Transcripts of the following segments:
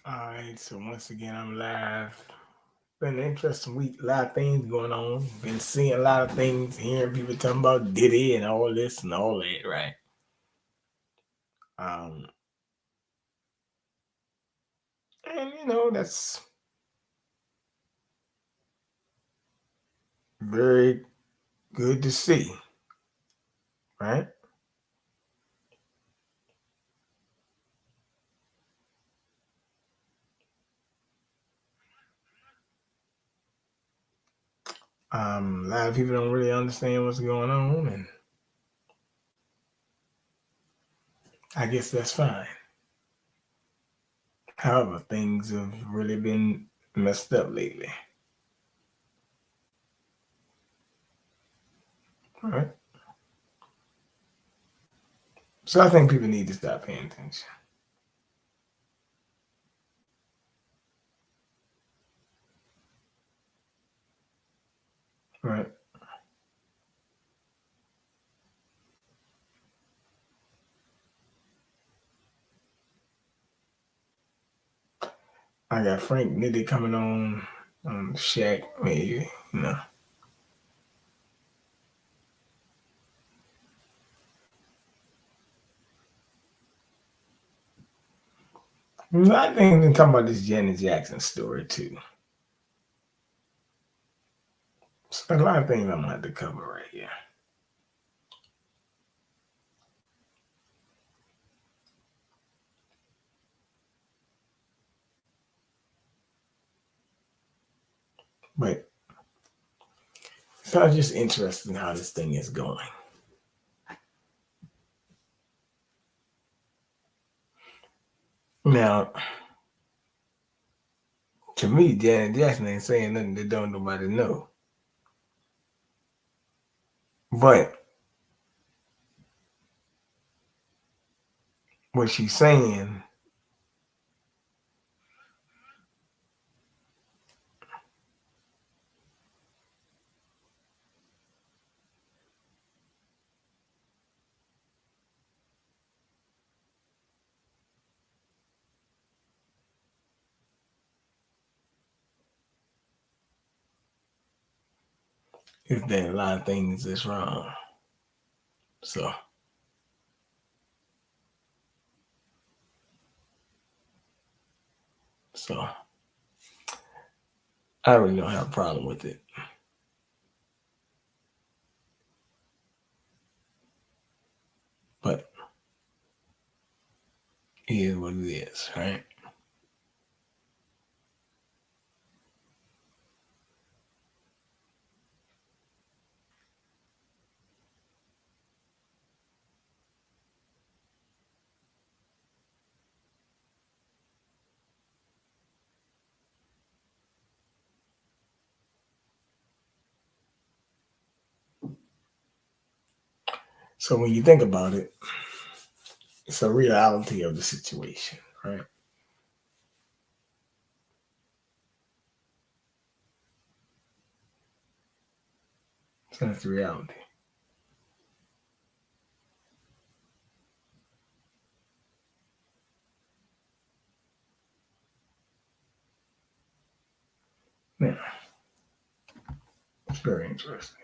All right, so once again, I'm live. Been an interesting week. A lot of things going on. Been seeing a lot of things, hearing people talking about Diddy and all this and all that, right? Um, and that's very good to see, right? A lot of people don't really understand what's going on, and I guess that's fine. However, things have really been messed up lately, right? So I think people need to stop paying attention. Right. I got Frank Nitty coming on Shaq, maybe, I think we can talk about this Janet Jackson story too. So a lot of things I'm gonna have to cover right here. But so it's just interesting how this thing is going. Now, to me, Janet Jackson ain't saying nothing that don't nobody know. But what she's saying is that a lot of things is wrong. So I really don't have a problem with it. But it is what it is, right? So when you think about it, it's a reality of the situation, right? So that's the reality. Yeah, it's very interesting.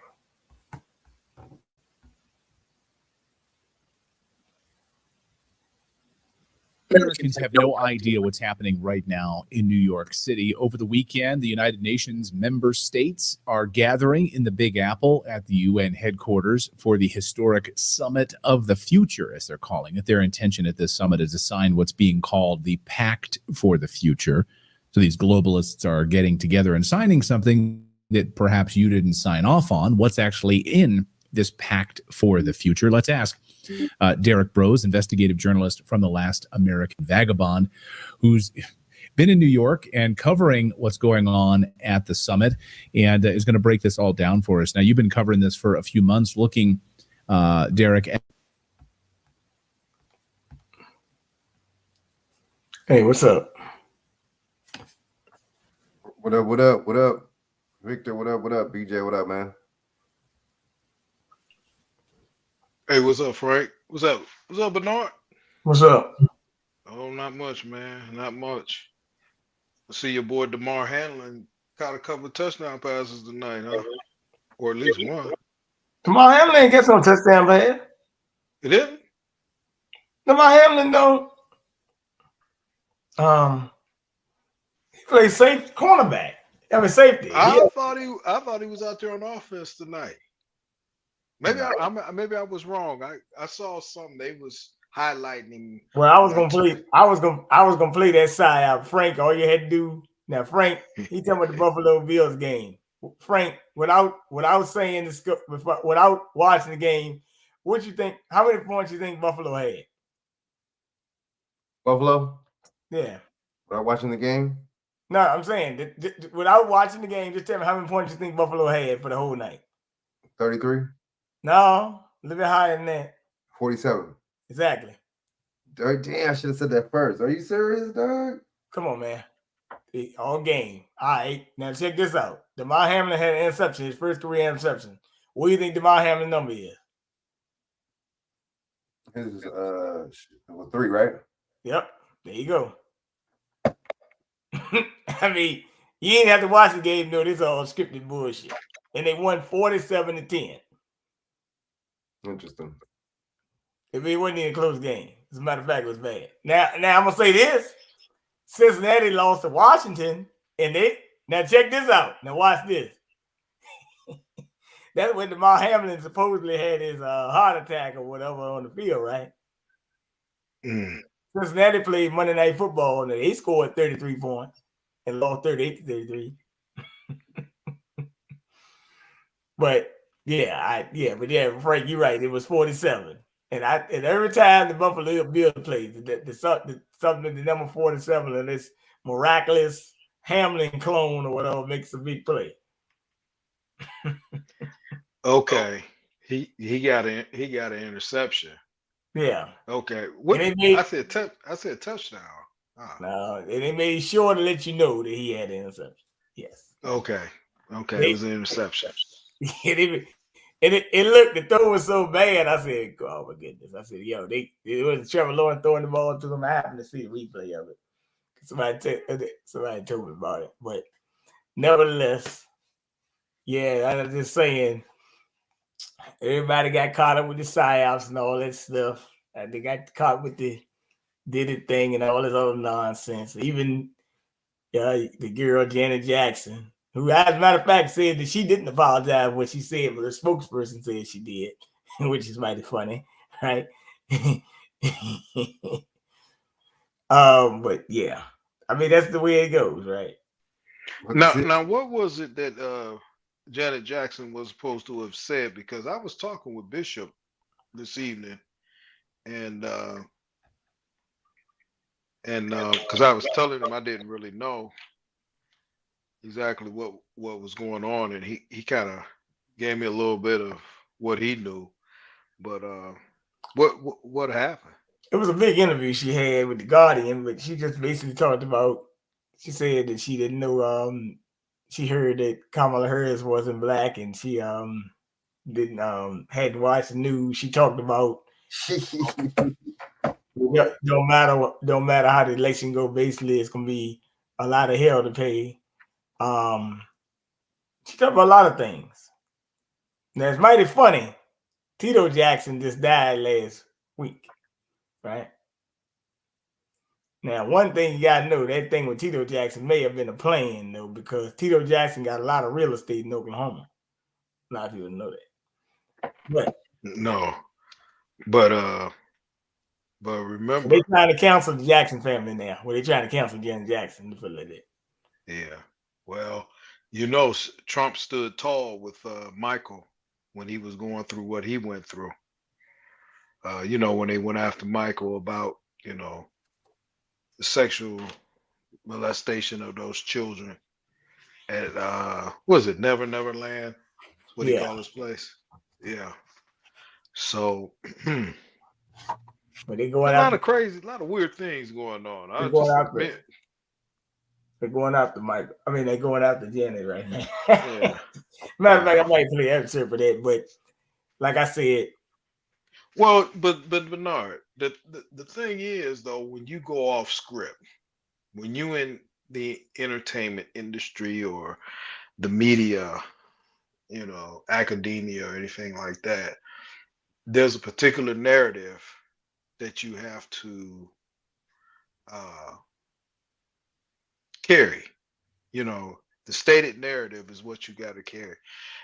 Americans have no idea what's happening right now in New York City. Over the weekend, the United Nations member states are gathering in the Big Apple at the UN headquarters for the historic Summit of the Future, as they're calling it. Their intention at this summit is to sign what's being called the Pact for the Future. So these globalists are getting together and signing something that perhaps you didn't sign off on. What's actually in this Pact for the Future? Let's ask Derek Brose, investigative journalist from The Last American Vagabond, who's been in New York and covering what's going on at the summit, and is going to break this all down for us. Now, you've been covering this for a few months, looking, Derek. Hey, what's up? What up, what up, what up? Victor, what up, BJ, what up, man? Hey, what's up, Frank? What's up, Bernard? What's up? Oh, not much, man. Not much. See your boy DeMar Hamlin caught a couple of touchdown passes tonight, huh? Or at least one. Jamal Hamlin ain't get some touchdown pass. It didn't? Jamal Hamlin don't. He plays safe cornerback. I mean safety. I thought he was out there on offense tonight. Maybe I was wrong. I saw something they was highlighting him. Well, I was gonna play that side out. Frank, all you had to do now, Frank, he talking about the Buffalo Bills game. Frank, without saying this, without watching the game, what you think? How many points you think Buffalo had? Buffalo? Yeah. Without watching the game? No, I'm saying without watching the game, just tell me how many points you think Buffalo had for the whole night. 33? No, a little bit higher than that. 47. Exactly. Damn, I should have said that first. Are you serious, dog? Come on, man. All game. All right. Now check this out. DeMar Hamlin had an interception, his first career interception. What do you think DeMar Hamlin's number is? His is 3, right? Yep. There you go. I mean, you ain't have to watch the game, no, this is all scripted bullshit. And they won 47-10. Interesting. It wasn't even a close game. As a matter of fact, it was bad. Now I'm gonna say this. Cincinnati lost to Washington, and now check this out. Now watch this. That's when DeMar Hamlin supposedly had his heart attack or whatever on the field, right? Cincinnati played Monday Night Football, and they scored 33 points and lost 38-33. But Frank, you're right. It was 47. And every time the Buffalo Bills played, the number 47 and this miraculous Hamlin clone or whatever makes a big play. Okay, he got an interception. Yeah. Okay. What I said touchdown. No, they made sure to let you know that he had an interception. Yes. Okay. It was an interception. It looked, the throw was so bad. I said, oh my goodness. I said, yo, it was Trevor Lawrence throwing the ball to them. I happened to see the replay of it. Somebody told me about it. But nevertheless, yeah, I was just saying, everybody got caught up with the psyops and all that stuff. They got caught with the did it thing and all this other nonsense. Even the girl Janet Jackson, who, as a matter of fact, said that she didn't apologize for what she said, but her spokesperson said she did, which is mighty funny, right? But yeah, I mean that's the way it goes, right? Now, what was it that Janet Jackson was supposed to have said? Because I was talking with Bishop this evening, and because I was telling him I didn't really know exactly what was going on, and he kind of gave me a little bit of what he knew. But what happened? It was a big interview she had with the Guardian, but she just basically talked about. She said that she didn't know. She heard that Kamala Harris wasn't black, and she didn't hadn't watched the news. She talked about don't matter how the election go. Basically, it's gonna be a lot of hell to pay. She talked about a lot of things. Now it's mighty funny. Tito Jackson just died last week, right? Now, one thing you gotta know, that thing with Tito Jackson may have been a plan, though, because Tito Jackson got a lot of real estate in Oklahoma. A lot of people know that. But no, but remember, they trying to cancel the Jackson family now. Well, they trying to cancel Janet Jackson to put it like that. Yeah. Well, Trump stood tall with Michael when he was going through what he went through. When they went after Michael about, the sexual molestation of those children at was it Never Land? That's what he called his place. Yeah. So but they going a lot of weird things going on. They're going after Michael. I mean, they're going after Janet right now. Yeah. Matter of fact, I might play episode for that, but like I said. Well, but Bernard, the thing is though, when you go off script, when you in the entertainment industry or the media, academia or anything like that, there's a particular narrative that you have to uh, carry. The stated narrative is what you got to carry.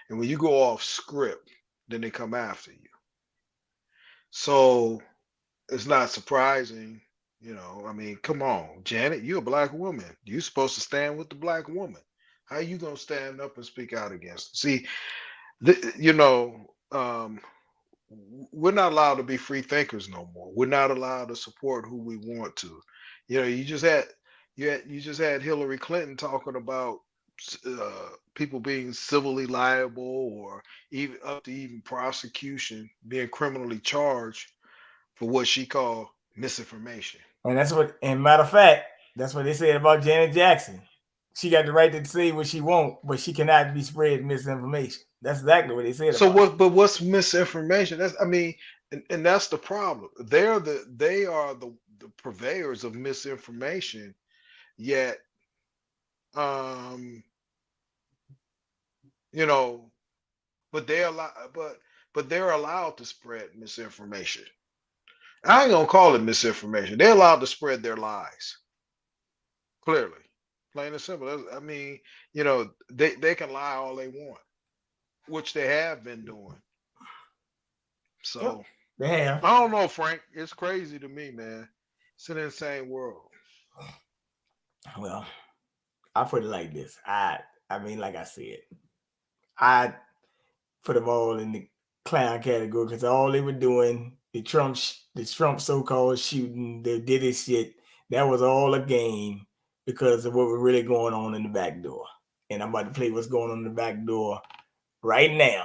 And when you go off script, then they come after you. So it's not surprising, I mean, come on, Janet, you're a black woman. You're supposed to stand with the black woman. How are you going to stand up and speak out against it? See, we're not allowed to be free thinkers no more. We're not allowed to support who we want to. You just had Hillary Clinton talking about people being civilly liable or even up to even prosecution, being criminally charged for what she called misinformation. And matter of fact, that's what they said about Janet Jackson. She got the right to say what she wants, but she cannot be spread misinformation. That's exactly what they said. So what's misinformation? And that's the problem. They are the purveyors of misinformation, yet but they're allowed to spread misinformation. I ain't gonna call it misinformation. They're allowed to spread their lies. Clearly. Plain and simple. I mean, they can lie all they want, which they have been doing. So they have. I don't know, Frank. It's crazy to me, man. It's an insane world. Well, I put it like this. I mean, like I said, I put them all in the clown category because all they were doing, the Trump so-called shooting, they did this shit. That was all a game because of what was really going on in the back door. And I'm about to play what's going on in the back door right now.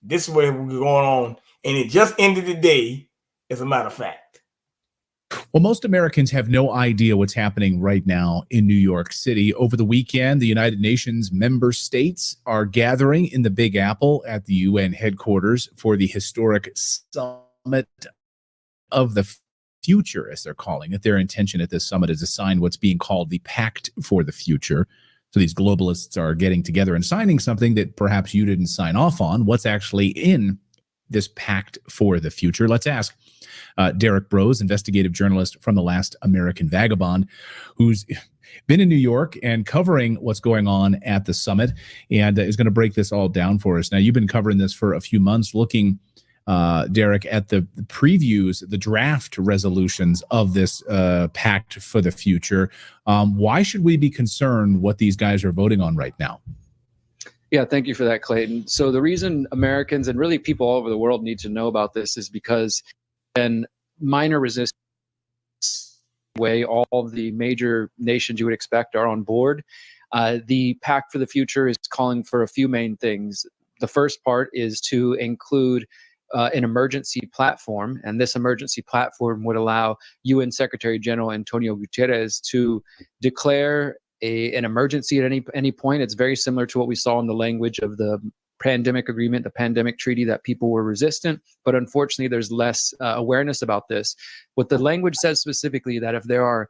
This is what was going on, and it just ended today, as a matter of fact. Well, most Americans have no idea what's happening right now in New York City. Over the weekend, the United Nations member states are gathering in the Big Apple at the UN headquarters for the historic Summit of the Future, as they're calling it. Their intention at this summit is to sign what's being called the Pact for the Future. So these globalists are getting together and signing something that perhaps you didn't sign off on. What's actually in this Pact for the Future? Let's ask Derek Brose, investigative journalist from The Last American Vagabond, who's been in New York and covering what's going on at the summit, and is going to break this all down for us. Now, you've been covering this for a few months, looking, Derek, at the previews, the draft resolutions of this Pact for the Future. Why should we be concerned what these guys are voting on right now? Yeah, thank you for that, Clayton. So the reason Americans and really people all over the world need to know about this is because in minor resistance way, all of the major nations you would expect are on board. The Pact for the Future is calling for a few main things. The first part is to include an emergency platform, and this emergency platform would allow UN Secretary General Antonio Guterres to declare an emergency at any point. It's very similar to what we saw in the language of the pandemic agreement, the pandemic treaty, that people were resistant, but unfortunately there's less awareness about this. What the language says specifically, that if there are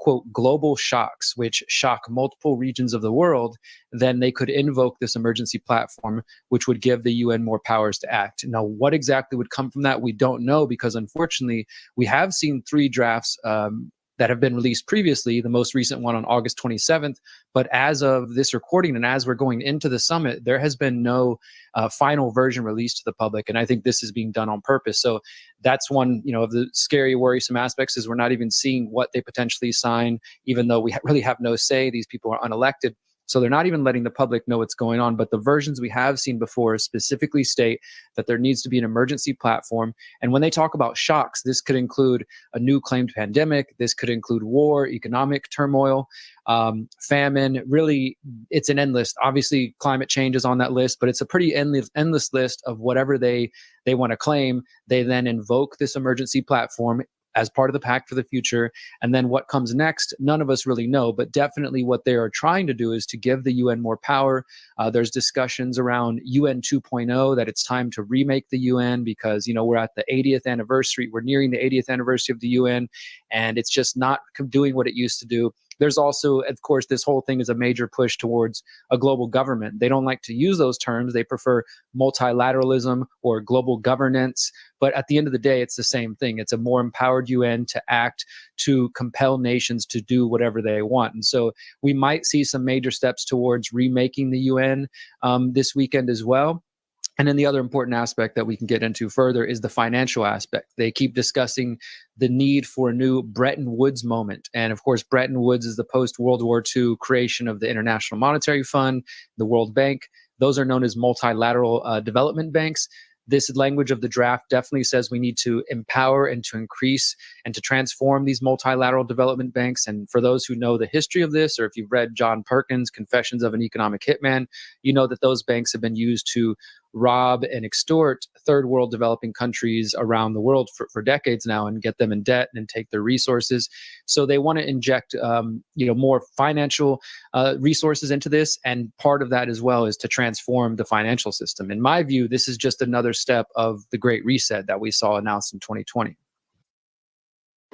quote, global shocks, which shock multiple regions of the world, then they could invoke this emergency platform, which would give the UN more powers to act. Now, what exactly would come from that, we don't know, because unfortunately, we have seen 3 drafts that have been released previously, the most recent one on August 27th. But as of this recording and as we're going into the summit, there has been no final version released to the public. And I think this is being done on purpose. So that's one, of the scary, worrisome aspects, is we're not even seeing what they potentially sign, even though we really have no say. These people are unelected. So they're not even letting the public know what's going on. But the versions we have seen before specifically state that there needs to be an emergency platform. And when they talk about shocks, this could include a new claimed pandemic. This could include war, economic turmoil, famine. Really, it's an endless. Obviously, climate change is on that list, but it's a pretty endless list of whatever they want to claim. They then invoke this emergency platform as part of the Pact for the Future. And then what comes next, none of us really know, but definitely what they are trying to do is to give the UN more power. There's discussions around UN 2.0, that it's time to remake the UN because, we're at the 80th anniversary. We're nearing the 80th anniversary of the UN, and it's just not doing what it used to do. There's also, of course, this whole thing is a major push towards a global government. They don't like to use those terms. They prefer multilateralism or global governance. But at the end of the day, it's the same thing. It's a more empowered UN to act, to compel nations to do whatever they want. And so we might see some major steps towards remaking the UN this weekend as well. And then the other important aspect that we can get into further is the financial aspect. They keep discussing the need for a new Bretton Woods moment. And of course, Bretton Woods is the post-World War II creation of the International Monetary Fund, the World Bank. Those are known as multilateral development banks. This language of the draft definitely says we need to empower and to increase and to transform these multilateral development banks. And for those who know the history of this, or if you've read John Perkins' Confessions of an Economic Hitman, you know that those banks have been used to rob and extort third world developing countries around the world for decades now and get them in debt and take their resources. So they want to inject more financial resources into this. And part of that as well is to transform the financial system. In my view, this is just another step of the Great Reset that we saw announced in 2020.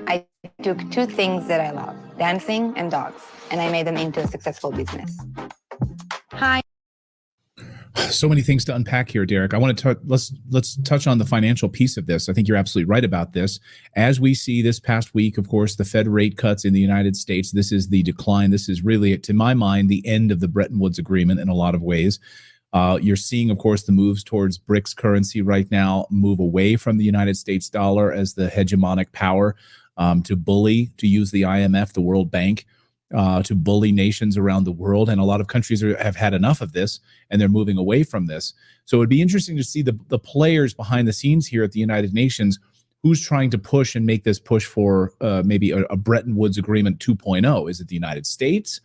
I took two things that I love, dancing and dogs, and I made them into a successful business. Hi. So many things to unpack here, Derek. I want to let's touch on the financial piece of this. I think you're absolutely right about this. As we see this past week, of course, the Fed rate cuts in the United States, this is the decline. This is really, to my mind, the end of the Bretton Woods Agreement in a lot of ways. You're seeing, of course, the moves towards BRICS currency right now move away from the United States dollar as the hegemonic power to use the IMF, the World Bank, to bully nations around the world. And a lot of countries have had enough of this, and they're moving away from this. So it'd be interesting to see the players behind the scenes here at the United Nations, who's trying to push and make this push for maybe a Bretton Woods Agreement 2.0. Is it the United States?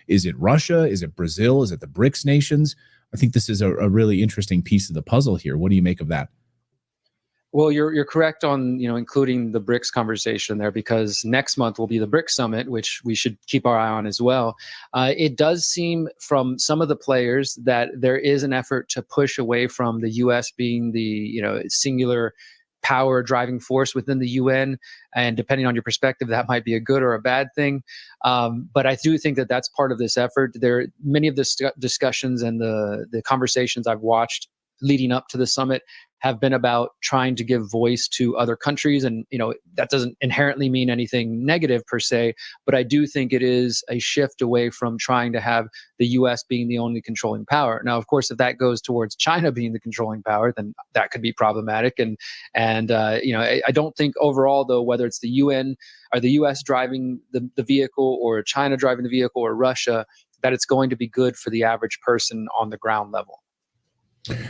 Is it Russia? Is it Brazil? Is it the BRICS nations? I think this is a really interesting piece of the puzzle here. What do you make of that? Well, you're correct on including the BRICS conversation there, because next month will be the BRICS summit, which we should keep our eye on as well. It does seem from some of the players that there is an effort to push away from the U.S. being the singular power driving force within the UN, and depending on your perspective, that might be a good or a bad thing. But I do think that that's part of this effort. There, many of the discussions and the conversations I've watched leading up to the summit have been about trying to give voice to other countries. And, that doesn't inherently mean anything negative per se, but I do think it is a shift away from trying to have the US being the only controlling power. Now, of course, if that goes towards China being the controlling power, then that could be problematic. And I don't think overall, though, whether it's the UN or the US driving the vehicle, or China driving the vehicle, or Russia, that it's going to be good for the average person on the ground level.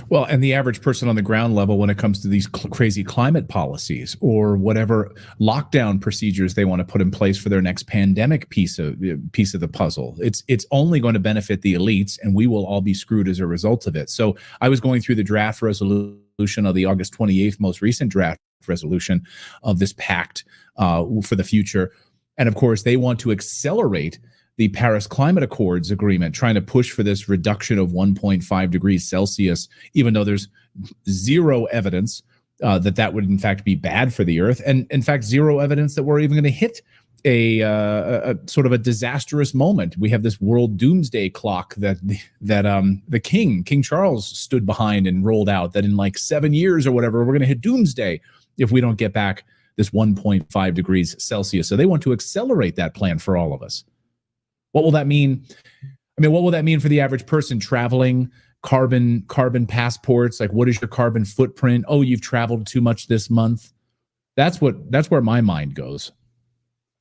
Well, and the average person on the ground level, when it comes to these crazy climate policies or whatever lockdown procedures they want to put in place for their next pandemic piece of the puzzle, it's only going to benefit the elites, and we will all be screwed as a result of it. So I was going through the draft resolution of the August 28th, most recent draft resolution of this pact for the future. And of course, they want to accelerate the Paris Climate Accords agreement, trying to push for this reduction of 1.5 degrees Celsius, even though there's zero evidence that would in fact be bad for the Earth, and in fact zero evidence that we're even going to hit a sort of a disastrous moment. We have this world doomsday clock that the King Charles stood behind and rolled out, that in like 7 years or whatever, we're going to hit doomsday if we don't get back this 1.5 degrees Celsius. So they want to accelerate that plan for all of us. What will that mean? I mean, what will that mean for the average person traveling? Carbon passports, like what is your carbon footprint? Oh, you've traveled too much this month. That's where my mind goes.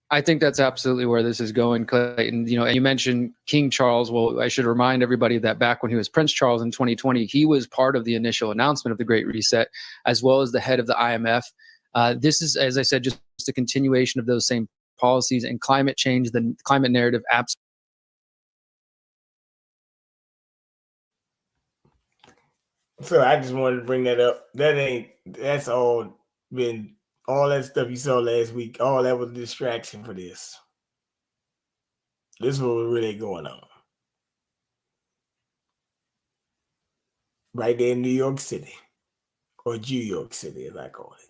I think that's absolutely where this is going, Clayton. And you mentioned King Charles. Well, I should remind everybody that back when he was Prince Charles in 2020, he was part of the initial announcement of the Great Reset, as well as the head of the IMF. This is, as I said, just a continuation of those same policies, and climate change, the climate narrative. So I just wanted to bring that up. That's all been, all that stuff you saw last week, all that was a distraction for this. This is what was really going on. Right there in New York City, or New York City, as I call it.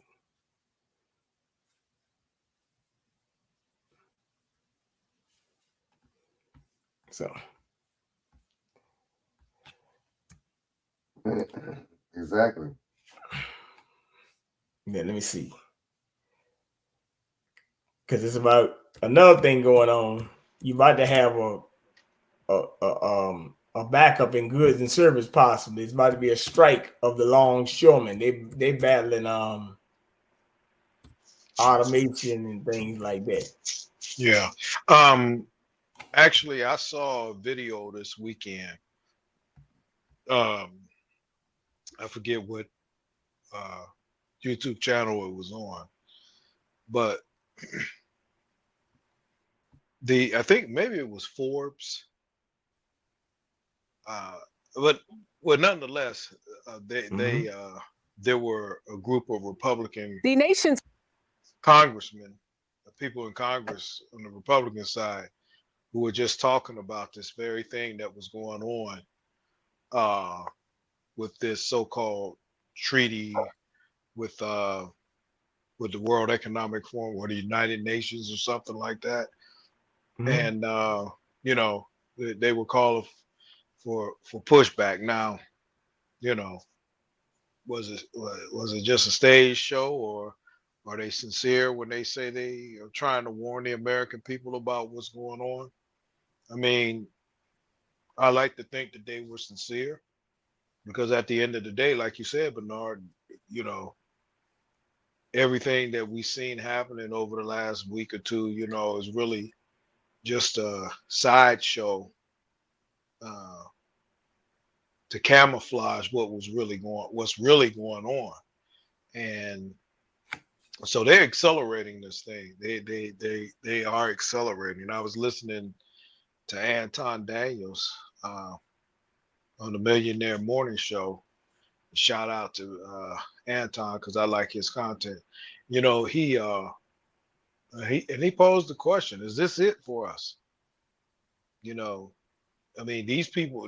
So Exactly. yeah, let me see. Because it's about another thing going on. You about to have a backup in goods and service possibly. It's about to be a strike of the longshoremen. They battling automation and things like that. Yeah. Actually, I saw a video this weekend. I forget what uh, YouTube channel it was on, but I think maybe it was Forbes. Uh, but well, nonetheless, there were a group of Republican The nation's congressmen, people in Congress on the Republican side, who were just talking about this very thing that was going on with this so-called treaty with the World Economic Forum or the United Nations or something like that. And you know, they were calling for pushback. Now, you know, was it just a stage show, or are they sincere when they say they are trying to warn the American people about what's going on? I mean, I like to think that they were sincere, because at the end of the day, like you said, Bernard, you know, everything that we've seen happening over the last week or two, you know, is really just a sideshow to camouflage what's really going on. And so they're accelerating this thing. They are accelerating. I was listening to Anton Daniels on the Millionaire Morning Show. Shout out to Anton, because I like his content. You know, he posed the question: is this it for us? You know, I mean, these people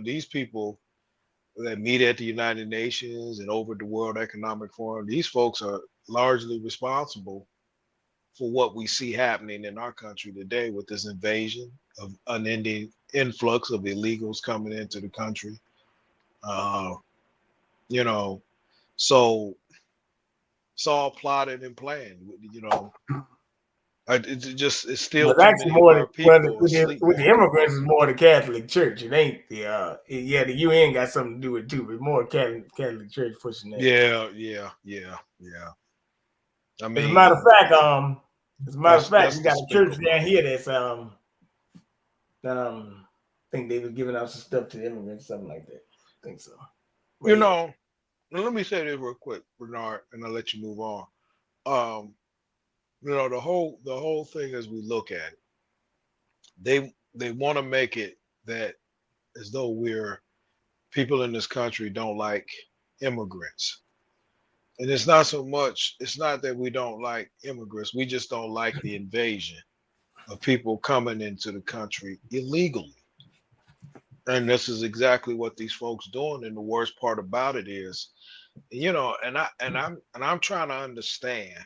that meet at the United Nations and over the World Economic Forum, these folks are largely responsible for what we see happening in our country today, with this invasion of unending influx of illegals coming into the country. You know, so it's all plotted and planned. You know, it's still But too actually, many of our people with asleep the back there. immigrants, is more the Catholic Church. It ain't the the UN got something to do with it too, but more Catholic Church pushing that. Yeah. I As a matter of mean, fact, that's we got a church despicable. down here that's I think they were giving out some stuff to the immigrants, something like that. I think so. But You yeah. know, now let me say this real quick, Bernard, and I'll let you move on. You know, the whole thing, as we look at it, they want to make it that as though we're people in this country don't like immigrants. And it's not so much, it's not that we don't like immigrants, we just don't like the invasion of people coming into the country illegally. And this is exactly what these folks doing. And the worst part about it is, you know, I'm trying to understand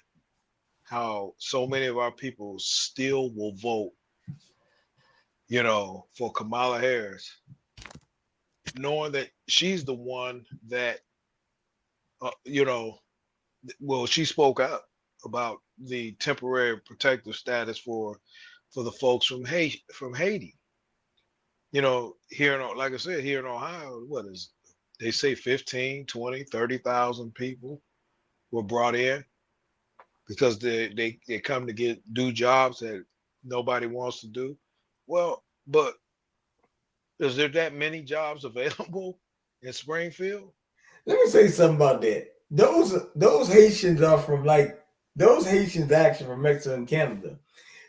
how so many of our people still will vote, you know, for Kamala Harris, knowing that she's the one that, you know, well, she spoke out about the temporary protective status for the folks from Haiti. You know, here in, like I said, here in Ohio, what is, they say 15, 20, 30,000 people were brought in because they come to do jobs that nobody wants to do. Well, but is there that many jobs available in Springfield? Let me say something about that. Those Haitians are from those Haitians actually from Mexico and Canada.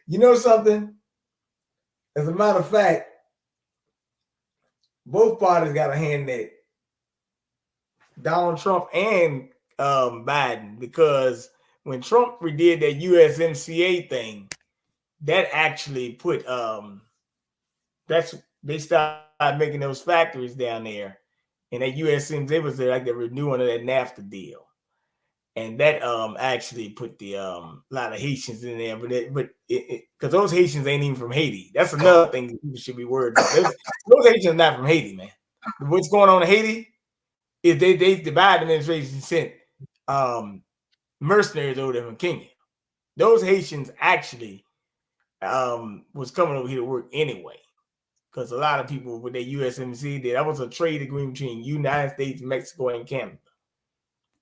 You know something? As a matter of fact, both parties got a hand in it. Donald Trump and Biden, because when Trump redid that USMCA thing, that actually put they started making those factories down there, and that USMCA was like the renewing of that NAFTA deal. and that actually put the lot of Haitians in there, but because those Haitians ain't even from Haiti. That's another thing that people should be worried about. Those Haitians are not from Haiti, man. What's going on in Haiti is the Biden administration sent mercenaries over there from Kenya. Those Haitians actually was coming over here to work anyway, because a lot of people with their USMC, that was a trade agreement between United States, Mexico, and Canada.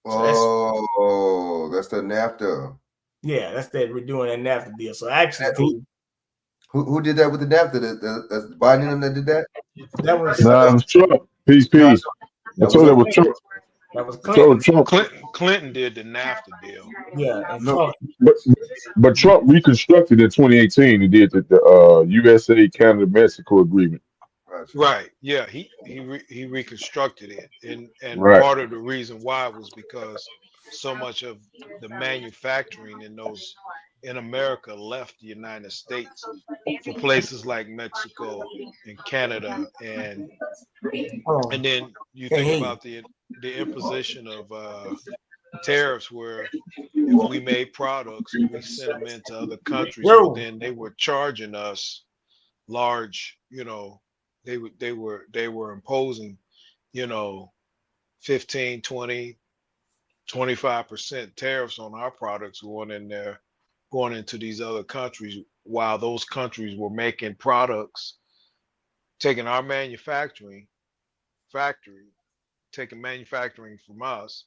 So that's the NAFTA. Yeah, that's that we're doing a NAFTA deal. So actually, who did that with the NAFTA? That's Biden and them that did that? That was it was Trump. Peace. I told it was Trump. That was Clinton. Clinton did the NAFTA deal. Yeah, and no, but Trump reconstructed in 2018. He did the USA, Canada, Mexico agreement. Right. Yeah. He reconstructed it, and right. Part of the reason why was because so much of the manufacturing in America left the United States for places like Mexico and Canada, and then you think about the imposition of tariffs, where if we made products and we sent them into other countries, well, then they were charging us large, they were imposing, 15, 20, 25% tariffs on our products going into these other countries, while those countries were making products, taking our manufacturing from us,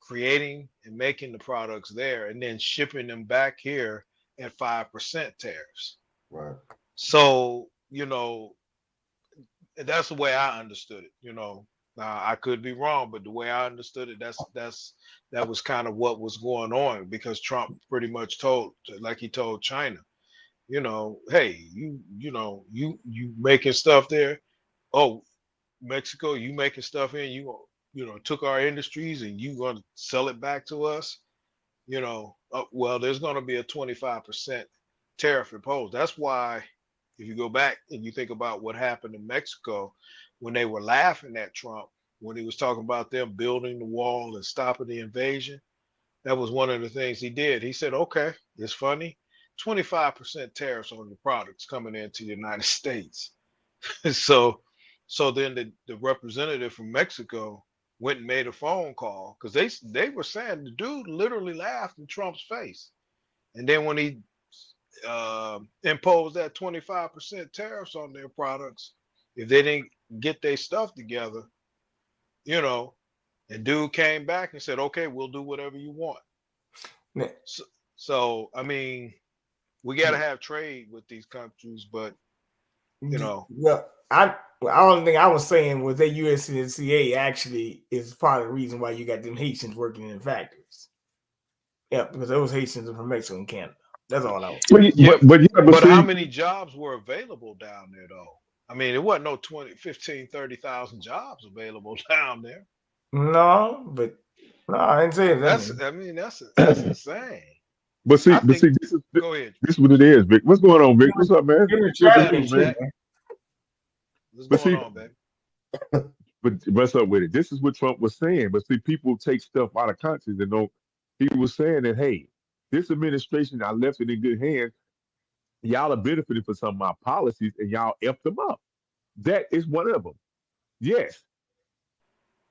creating and making the products there, and then shipping them back here at 5% tariffs. Right. So, that's the way I understood it. Now I could be wrong, but the way I understood it, that was kind of what was going on, because Trump pretty much told China, hey, you making stuff there. Oh, Mexico, you making stuff in, you took our industries and you going to sell it back to us. Well, there's going to be a 25% tariff imposed. That's why, if you go back and you think about what happened in Mexico, when they were laughing at Trump, when he was talking about them building the wall and stopping the invasion, that was one of the things he did. He said, okay, it's funny, 25% tariffs on the products coming into the United States. So then the representative from Mexico went and made a phone call, because they were saying the dude literally laughed in Trump's face. And then when he imposed that 25% tariffs on their products, if they didn't get their stuff together, and dude came back and said, okay, we'll do whatever you want. Yeah. So I mean, we got to have trade with these countries, but yeah, the only thing I was saying was that USMCA actually is part of the reason why you got them Haitians working in factories. Yeah, because those Haitians are from Mexico and Canada. That's all I was. But how many jobs were available down there, though? I mean, it wasn't no 15, 30,000 jobs available down there. No, I didn't say that. That's insane. But see, go ahead. This is what it is, Vic. What's going on, Vic? What's up, man? What's going on, baby? But what's up with it? This is what Trump was saying. But see, people take stuff out of context and don't. He was saying that, hey, this administration, I left it in good hands. Y'all are benefiting for some of my policies, and y'all effed them up. That is one of them. Yes.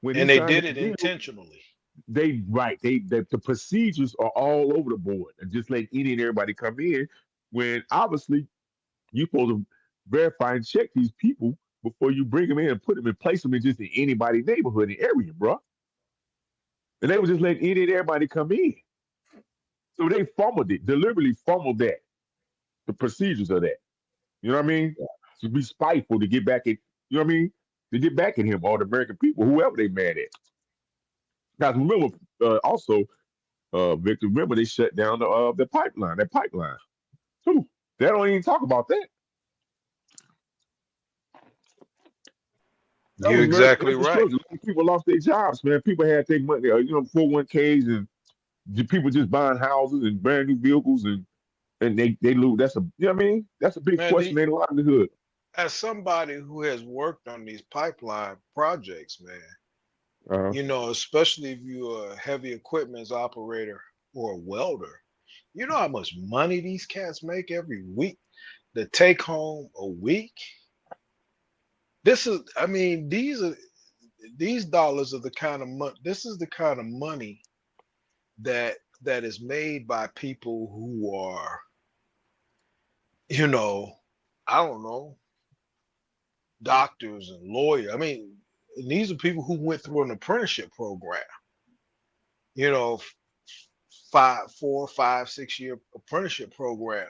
And they did it intentionally. The procedures are all over the board, and just let any and everybody come in, when obviously you're supposed to verify and check these people before you bring them in and put them and place them in just in anybody's neighborhood and area, bro. And they would just let any and everybody come in. So they deliberately fumbled that, the procedures of that. You know what I mean? Yeah. To be spiteful, to get back at, you know what I mean? To get back at him, or the American people, whoever they mad at. Now, remember, Victor, remember they shut down the pipeline, too. They don't even talk about that. You're exactly right. People lost their jobs, man. People had to take money, 401ks, and people just buying houses and brand new vehicles, and they lose. That's that's a big question in the livelihood. As somebody who has worked on these pipeline projects, man, Uh-huh. You know, especially if you're a heavy equipment operator or a welder. You know how much money these cats make every week? The take home a week. This is, I mean, these dollars are the kind of money. This is the kind of money that is made by people who are, you know, I don't know, doctors and lawyers. I mean, and these are people who went through an apprenticeship program. You know, 4, 5, 6 year apprenticeship program,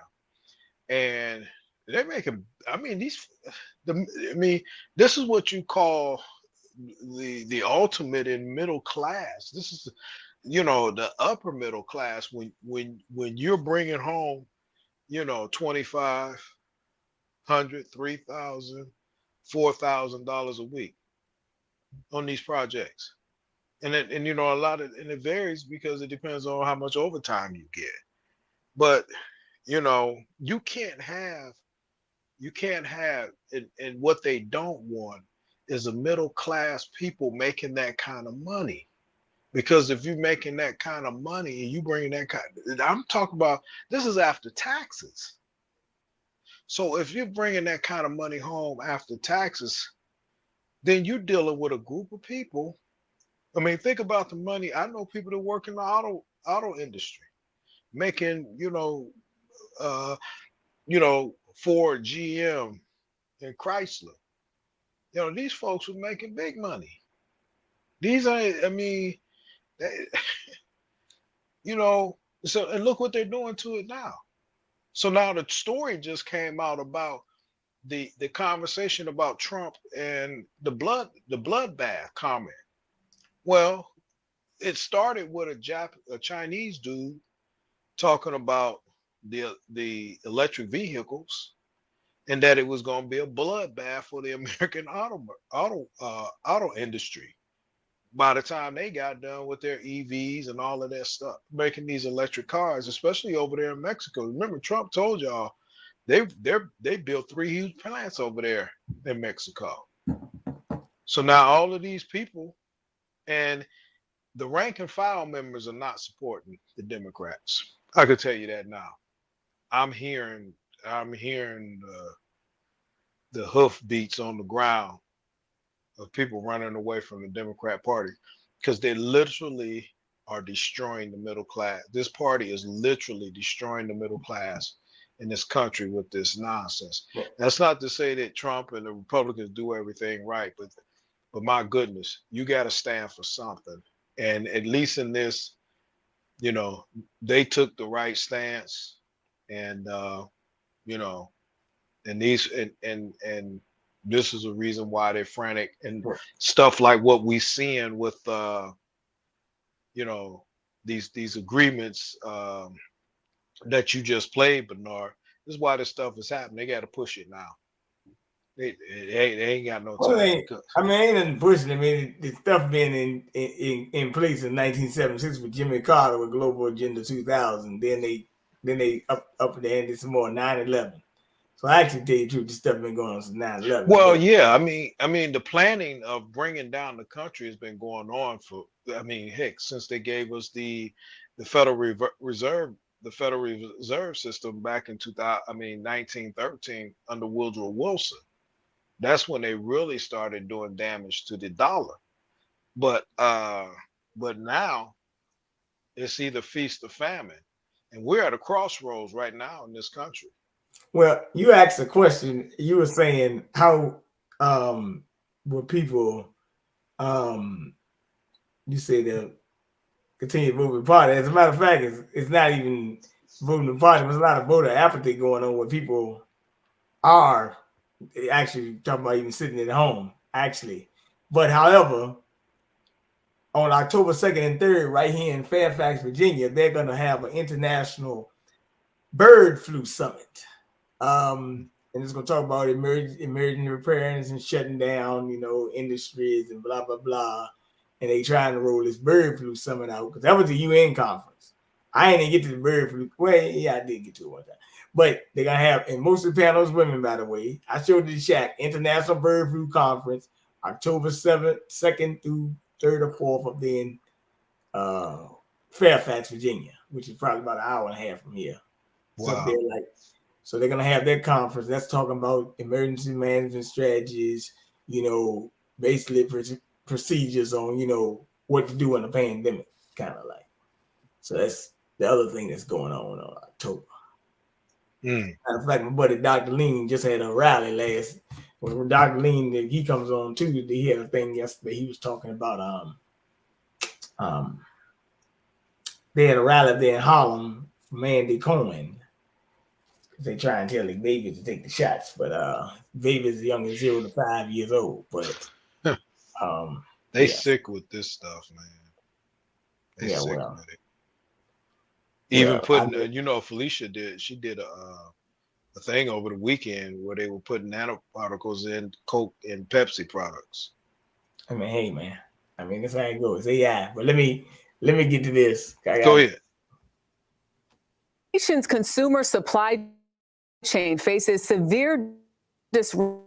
and they're making. I mean, I mean, this is what you call the ultimate in middle class. This is, you know, the upper middle class. When you're bringing home, you know, 2,500, 3,000, $4,000 a week on these projects. And you know, a lot of, and it varies because it depends on how much overtime you get. But you know, you can't have and what they don't want is a middle class people making that kind of money. Because if you're making that kind of money and you bring that kind, I'm talking about, this is after taxes. So if you're bringing that kind of money home after taxes, then you're dealing with a group of people. I mean, think about the money. I know people that work in the auto industry making, uh, Ford, GM, and Chrysler. You know, these folks were making big money. These are, I mean, they, you know, so, and look what they're doing to it now. So now the story just came out about the conversation about Trump and the bloodbath comment. Well, it started with a Chinese dude talking about the electric vehicles and that it was going to be a bloodbath for the American auto industry by the time they got done with their EVs and all of that stuff, making these electric cars, especially over there in Mexico. Remember, Trump told y'all they built 3 huge plants over there in Mexico. So now all of these people and the rank and file members are not supporting the Democrats. I could tell you that now. I'm hearing the hoof beats on the ground of people running away from the Democrat Party because they literally are destroying the middle class. This party is literally destroying the middle class in this country with this nonsense. Yeah. That's not to say that Trump and the Republicans do everything right, but my goodness, you got to stand for something. And at least in this, you know, they took the right stance, and you know, and these and this is a reason why they're frantic and stuff like what we seeing with you know, these agreements that you just played, Bernard. This is why this stuff is happening. They got to push it now. They ain't got no time. I mean, ain't nothing pushing. I mean, the stuff being in place in 1976 with Jimmy Carter with Global Agenda 2000. Then they up the ante some more 9/11. So I actually tell you the truth, this stuff been going on since 9/11. Well, but, yeah, I mean, the planning of bringing down the country has been going on for, I mean, heck, since they gave us the Federal Reserve System back in 1913 under Woodrow Wilson. That's when they really started doing damage to the dollar. But now it's either feast or famine, and we're at a crossroads right now in this country. Well, you asked a question. You were saying how will people you say they'll continue to vote with the party. As a matter of fact, it's not even voting the party. There's a lot of voter apathy going on where people are actually talking about even sitting at home, actually. But however, on October 2nd and 3rd, right here in Fairfax, Virginia, they're going to have an international bird flu summit. And it's going to talk about emerging repairs and shutting down, industries and blah, blah, blah. And they trying to roll this bird flu summit out because that was the UN conference. I ain't even get to the bird flu. Well, yeah, I did get to it one time. But they're going to have, and most of the panels women, by the way. I showed you the Chak, International Bird Flu Conference, October 7th, 2nd through third or fourth up there in Fairfax, Virginia, which is probably about an hour and a half from here. It's up there, like, so they're gonna have their conference. That's talking about emergency management strategies, basically procedures on, what to do in a pandemic, kind of like. So that's the other thing that's going on October. Matter of fact, my buddy Dr. Lean just had a rally when Dr. Lean, he comes on Tuesday. He had a thing yesterday. He was talking about they had a rally there in Harlem for Mandy Cohen. They try and tell the babies to take the shots, but babies as young as 0 to 5 years old. But they sick with this stuff, man. They sick with it. Even putting, Felicia did a thing over the weekend where they were putting nanoparticles in Coke and Pepsi products. I mean, hey, man. I mean, that's how it goes. AI. But let me get to this. Go ahead. Nation's consumer supply chain faces severe disruption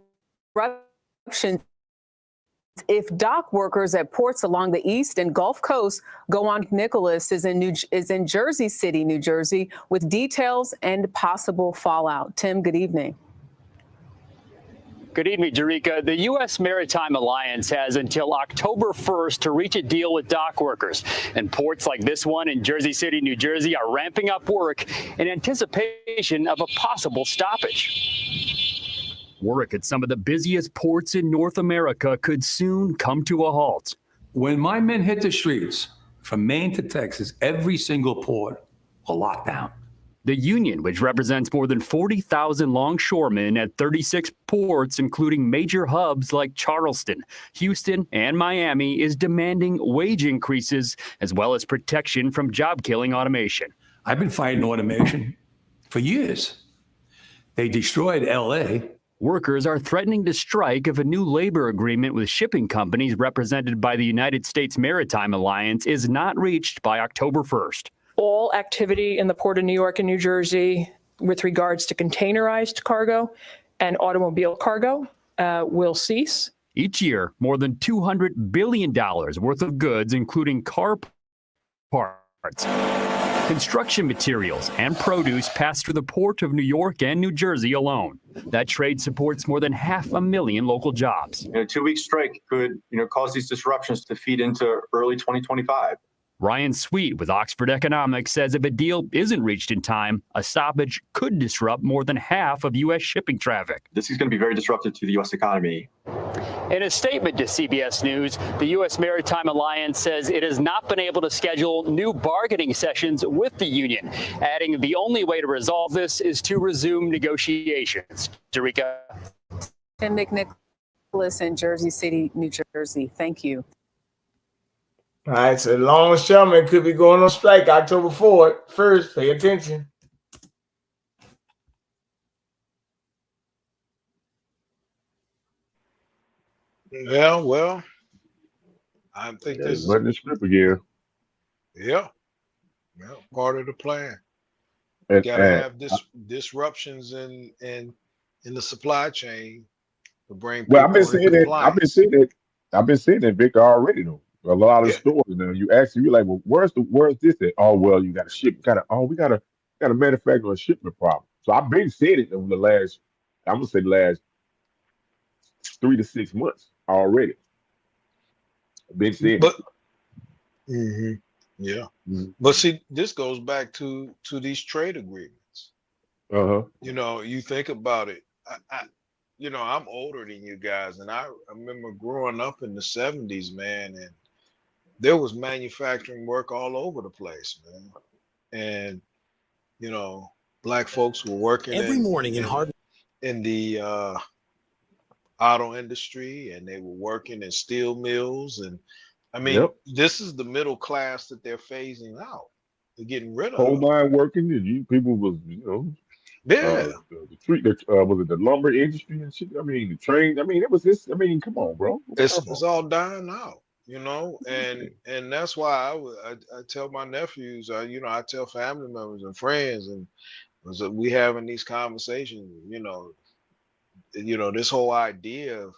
if dock workers at ports along the East and Gulf Coast go on. Nicholas is in Jersey City, New Jersey, with details and possible fallout. Tim, good evening. Good evening, Jerika. The U.S. Maritime Alliance has until October 1st to reach a deal with dock workers. And ports like this one in Jersey City, New Jersey, are ramping up work in anticipation of a possible stoppage. Work at some of the busiest ports in North America could soon come to a halt. When my men hit the streets, from Maine to Texas, every single port will lock down. The union, which represents more than 40,000 longshoremen at 36 ports, including major hubs like Charleston, Houston, and Miami, is demanding wage increases as well as protection from job-killing automation. I've been fighting automation for years. They destroyed L.A. Workers are threatening to strike if a new labor agreement with shipping companies represented by the United States Maritime Alliance is not reached by October 1st. All activity in the Port of New York and New Jersey with regards to containerized cargo and automobile cargo will cease. Each year, more than $200 billion worth of goods, including car parts, construction materials, and produce pass through the Port of New York and New Jersey alone. That trade supports more than 500,000 local jobs. A 2-week strike could, cause these disruptions to feed into early 2025. Ryan Sweet with Oxford Economics says if a deal isn't reached in time, a stoppage could disrupt more than half of U.S. shipping traffic. This is going to be very disruptive to the U.S. economy. In a statement to CBS News, the U.S. Maritime Alliance says it has not been able to schedule new bargaining sessions with the union, adding the only way to resolve this is to resume negotiations. Jerika. Tim McNicholas in Jersey City, New Jersey. Thank you. All right, so the longshoremen could be going on strike October 1st. Pay attention. Yeah, well, I think this is the script again. Yeah, part of the plan. You gotta have disruptions in the supply chain to bring people I've been saying that. I've been saying that, Victor, already though. A lot of stores now. You ask you're like, well, where's this at? Oh, well, you got to ship. We got a manufacturing shipment problem. So I've been saying it over the last 3 to 6 months already. I've been saying it. But see, this goes back to these trade agreements. You think about it. I'm older than you guys, and I remember growing up in the 70s, man, and there was manufacturing work all over the place, man. And black folks were working every morning in the auto industry, and they were working in steel mills. And I mean, this is the middle class that they're phasing out. They're getting rid of. Coal mine working, and people was, was it the lumber industry and shit? I mean, the train. I mean, it was this. I mean, come on, bro. It's all dying out, and that's why I tell my nephews, I tell family members and friends, and we having these conversations, this whole idea of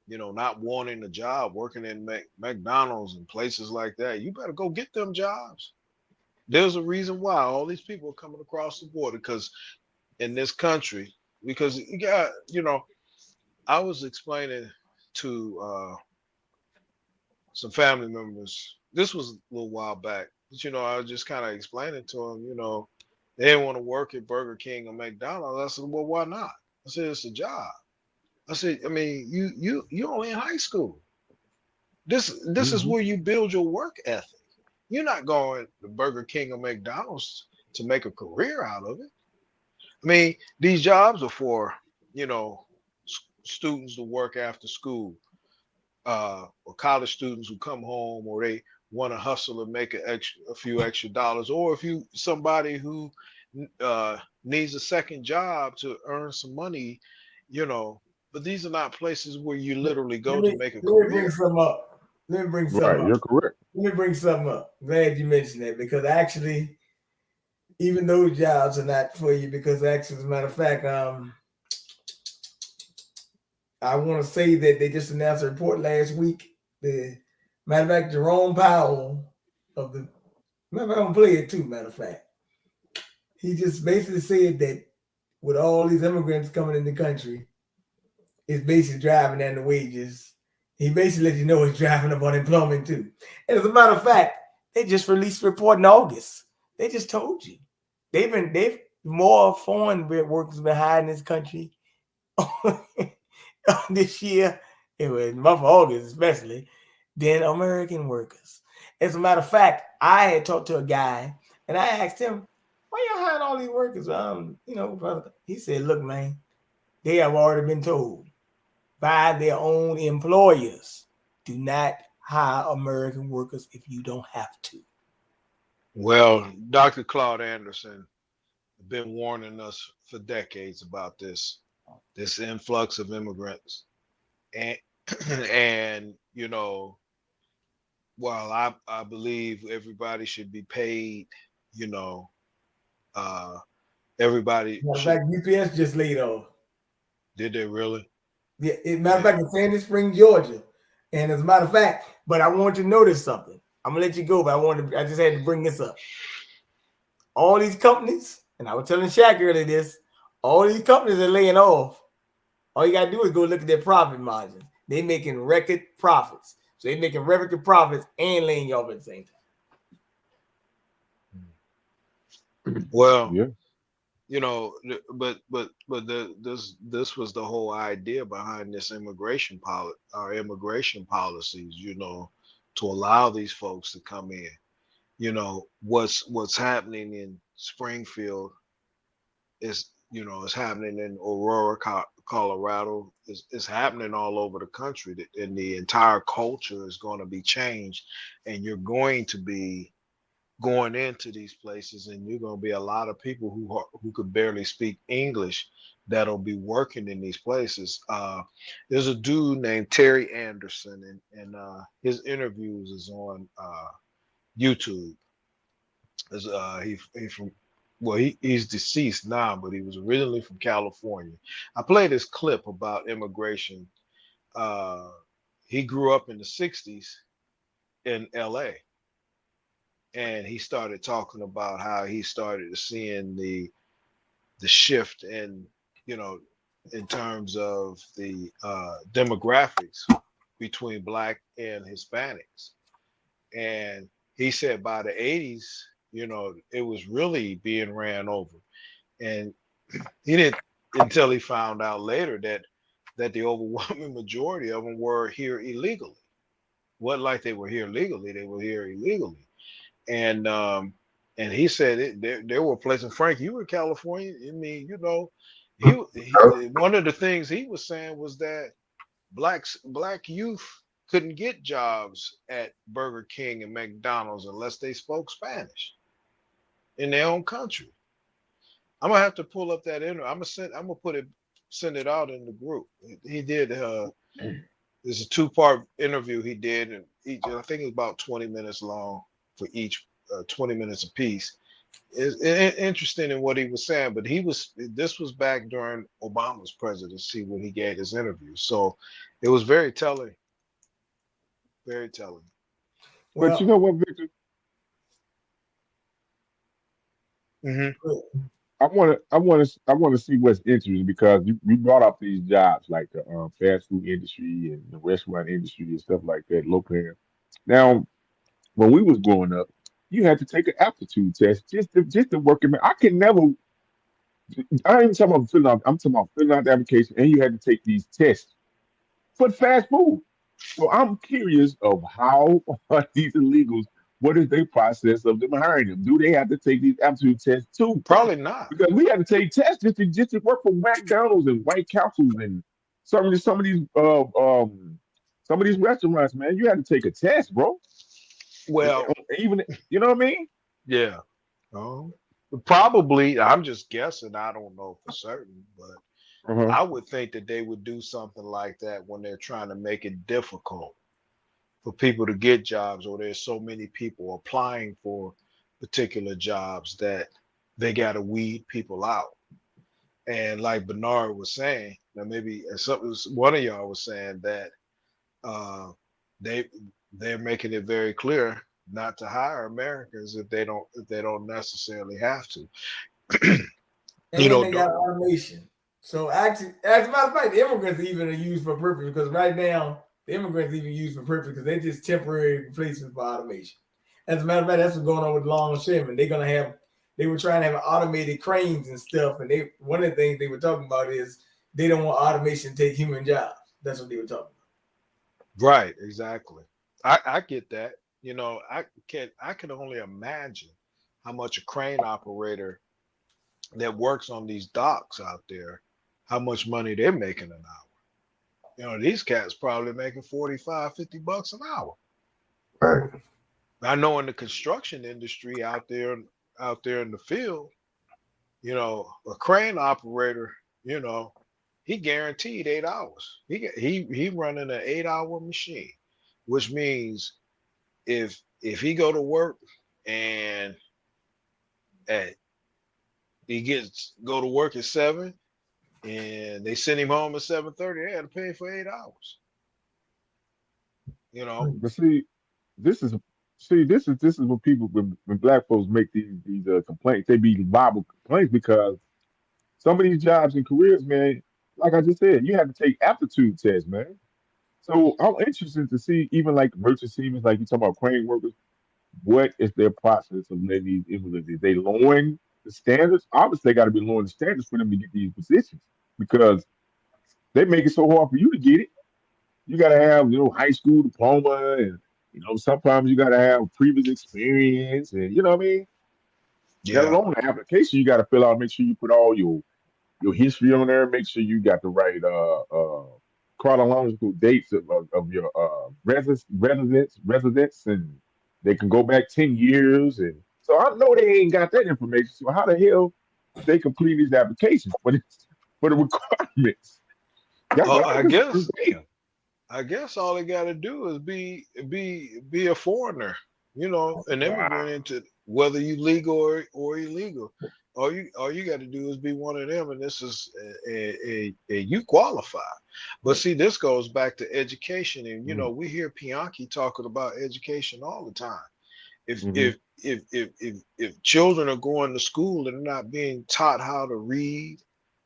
not wanting a job, working in McDonald's and places like that, you better go get them jobs. There's a reason why all these people are coming across the border, because in this country, because you got, I was explaining to some family members. This was a little while back, but I was just kind of explaining to them, they didn't want to work at Burger King or McDonald's. I said, well, why not? I said, it's a job. I said, I mean, you only in high school. This is where you build your work ethic. You're not going to Burger King or McDonald's to make a career out of it. I mean, these jobs are for, students to work after school, or college students who come home, or they want to hustle and make a few extra dollars, or if you somebody who needs a second job to earn some money, but these are not places where you literally go to make a career. Let me bring something up. Right, you're correct. Let me bring something up. Glad you mentioned that, because actually, even those jobs are not for you, because actually, as a matter of fact, I want to say that they just announced a report last week. The matter of fact, Jerome Powell I'm gonna play it too. Matter of fact, he just basically said that with all these immigrants coming in the country, it's basically driving down the wages. He basically let you know it's driving up unemployment too. And as a matter of fact, they just released a report in August. They just told you they've more foreign workers been hired in this country this year, it was in the month of August especially, than American workers. As a matter of fact, I had talked to a guy and I asked him, why y'all hiring all these workers? He said, look, man, they have already been told by their own employers, do not hire American workers if you don't have to. Well, Dr. Claude Anderson has been warning us for decades about this influx of immigrants. And while I believe everybody should be paid, everybody Matter of fact, UPS just laid off. Did they really? Yeah, matter of fact, in Sandy Springs, Georgia. And as a matter of fact, but I want you to notice something. I'm gonna let you go, but I just had to bring this up. All these companies, and I was telling Chak earlier this, all these companies are laying off. All you gotta do is go look at their profit margins. They making record profits. So they making record profits and laying off at the same time. Well, yeah. But this was the whole idea behind this immigration policies, to allow these folks to come in. What's happening in Springfield is happening in Aurora, Colorado, is happening all over the country, and the entire culture is going to be changed, and you're going to be going into these places, and you're going to be a lot of people who could barely speak English that'll be working in these places. There's a dude named Terry Anderson, and his interviews is on YouTube. He's deceased now, but he was originally from California. I played this clip about immigration. He grew up in the 60s in LA. And he started talking about how he started seeing the shift in terms of the demographics between Black and Hispanics. And he said by the 80s, it was really being ran over. And he didn't until he found out later that the overwhelming majority of them were here illegally. Wasn't like they were here legally, they were here illegally. And he said there were places. Frank, you were in California. I mean, he one of the things he was saying was that black youth couldn't get jobs at Burger King and McDonald's unless they spoke Spanish in their own country. I'm gonna have to pull up that interview. I'm gonna send it out in the group. He did. There's a 2-part interview he did, and I think it's about 20 minutes long for each, 20 minutes apiece. It's interesting in what he was saying, but this was back during Obama's presidency when he gave his interview. So it was very telling. Very telling. But you know what, Victor? I want to see what's interesting because you brought up these jobs like the fast food industry and the restaurant industry and stuff like that, low paying. Now, when we was growing up, you had to take an aptitude test just to work in. I can never. I ain't talking about filling out. I'm talking about filling out the application, and you had to take these tests for fast food. So I'm curious of how are these illegals. What is their process of them hiring them? Do they have to take these aptitude tests too? Probably not. Because we had to take tests just to work for McDonald's and White Castles and some of these restaurants, man. You had to take a test, bro. Well, even you know what I mean? Yeah. Probably. I'm just guessing. I don't know for certain, but I would think that they would do something like that when they're trying to make it difficult for people to get jobs, or there's so many people applying for particular jobs that they got to weed people out. And like Bernard was saying, now maybe one of y'all was saying that they're making it very clear not to hire Americans if they don't necessarily have to. They got automation. So actually, as a matter of fact, the immigrants even are used for purpose, because right now the immigrants even used for purpose because they're just temporary replacements for automation. As a matter of fact, that's what's going on with longshoremen. They were trying to have automated cranes and stuff, and one of the things they were talking about is they don't want automation to take human jobs. That's what they were talking about. Right, exactly. I get that. You know, I can only imagine how much a crane operator that works on these docks out there, how much money they're making an hour. You know, these cats probably making $45, $50 an hour. Right. I know in the construction industry out there in the field, you know, a crane operator, you know, he guaranteed 8 hours. He running an 8-hour machine, which means if he go to work and go to work at 7 and they send him home at 7:30, they had to pay for 8 hours. You know. But this is what people when black folks make these complaints, they be viable complaints because some of these jobs and careers, man, like I just said, you have to take aptitude tests, man. So I'm interested to see even like merchant seamen, like you talking about crane workers, what is their process of letting these immigrants? Is they lowering the standards? Obviously, they got to be lowering the standards for them to get these positions because they make it so hard for you to get it. You got to have, high school diploma, and sometimes you got to have previous experience, and you know what I mean. Let alone the application, you got to fill out. Make sure you put all your history on there. Make sure you got the right chronological dates of your residence, and they can go back 10 years. And so I know they ain't got that information. So how the hell they complete these applications for the requirements? I guess all they got to do is be a foreigner, an immigrant into, whether you legal or illegal. All you got to do is be one of them, and this is you qualify. But see, this goes back to education, and we hear Bianchi talking about education all the time. If children are going to school and they're not being taught how to read,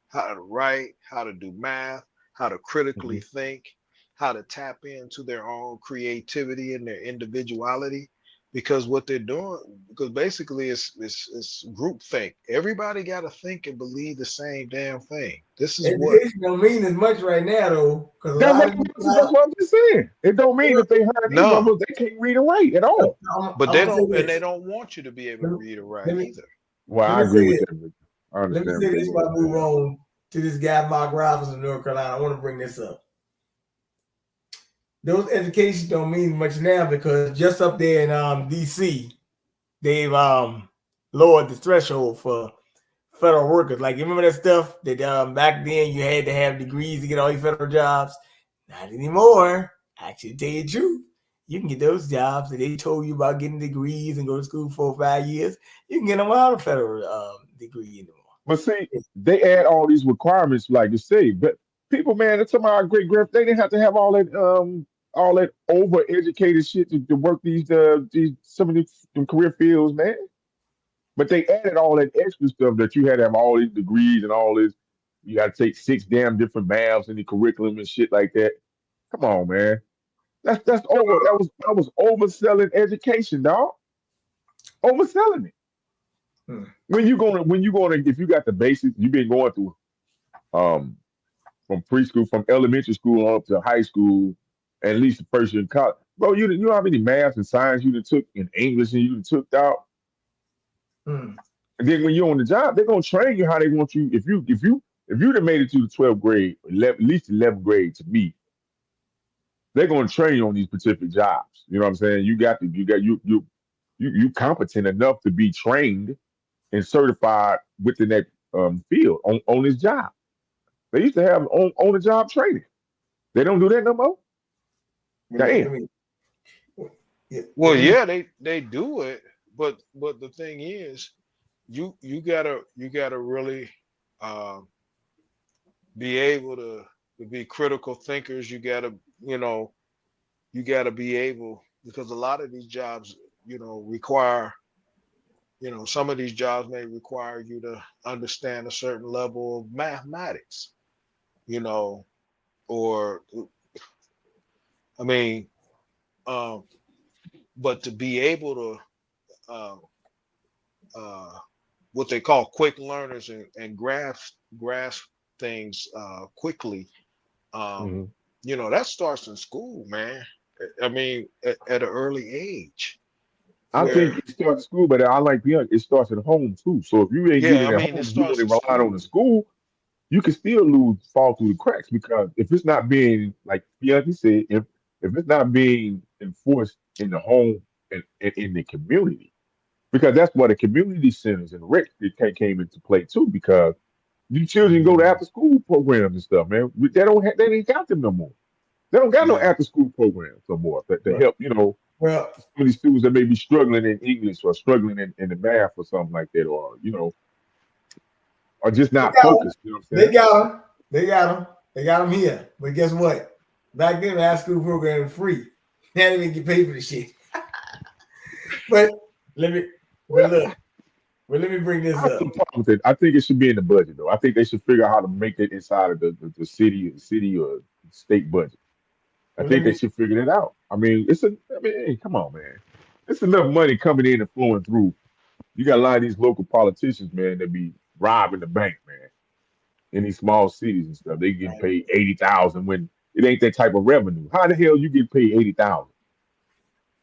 how to write, how to do math, how to critically think, how to tap into their own creativity and their individuality, because what they're doing, because basically it's group think. Everybody got to think and believe the same damn thing. This is education don't mean as much right now, though. That's what I'm just saying. It don't mean if they hire these numbers, they can't read and write at all. But they don't want you to be able to read or write either. Well, I agree with that. I understand. Let me say this before I move on to this guy, Mark Roberts in North Carolina. I want to bring this up. Those education don't mean much now because just up there in D.C., they've lowered the threshold for federal workers. Like, you remember that stuff that back then you had to have degrees to get all your federal jobs? Not anymore. Actually, to tell you the truth, You can get those jobs that they told you about getting degrees and go to school 4 or 5 years. You can get them without a federal degree anymore. But see, they add all these requirements, like you say. But people, man, that's my great grand. They didn't have to have all that over educated shit to work these some of these career fields, man. But they added all that extra stuff that you had to have all these degrees and all this. You got to take 6 damn different maths in the curriculum and shit like that. Come on, man. That's over. That was overselling education, dog. Overselling it. When you gonna if you got the basics, you've been going through from preschool, from elementary school up to high school, at least the first year in college. Bro, you know how many math and science you took in English and you took out? And then when you're on the job, they're gonna train you how they want you. If you'd have made it to the 12th grade, at least 11th grade to me, they're gonna train you on these specific jobs. You know what I'm saying? You competent enough to be trained and certified within that field on this job. They used to have on the job training. They don't do that no more. Damn. Well, yeah, they do it, but the thing is, you gotta really be able to be critical thinkers. You gotta be able, because a lot of these jobs, require, some of these jobs may require you to understand a certain level of mathematics, or, I mean, but to be able to, what they call quick learners and grasp things quickly, that starts in school, man. I mean, at an early age. I think it starts at school, but I like beyond. It starts at home too. So if you ain't getting at home, you only relying on the school, you can still fall through the cracks, because if it's not being, like Bianchi said, if it's not being enforced in the home and in the community, because that's where the community centers and rec came into play too, because these children go to after school programs and stuff, man. They ain't got them no more. They don't got no after school programs no more to help, well, some of these students that may be struggling in English or struggling in the math or something like that, or or just not focused. You know what I'm saying? They got them here. But guess what? Back then, the after school program was free. They didn't even get paid for the shit. But let me bring this up. I think it should be in the budget, though. I think they should figure out how to make it inside of the city or state budget. I think they should figure that out. I mean, hey, come on, man. It's enough money coming in and flowing through. You got a lot of these local politicians, man, that be robbing the bank, man. In these small cities and stuff, they get paid $80,000 when it ain't that type of revenue. How the hell you get paid $80,000?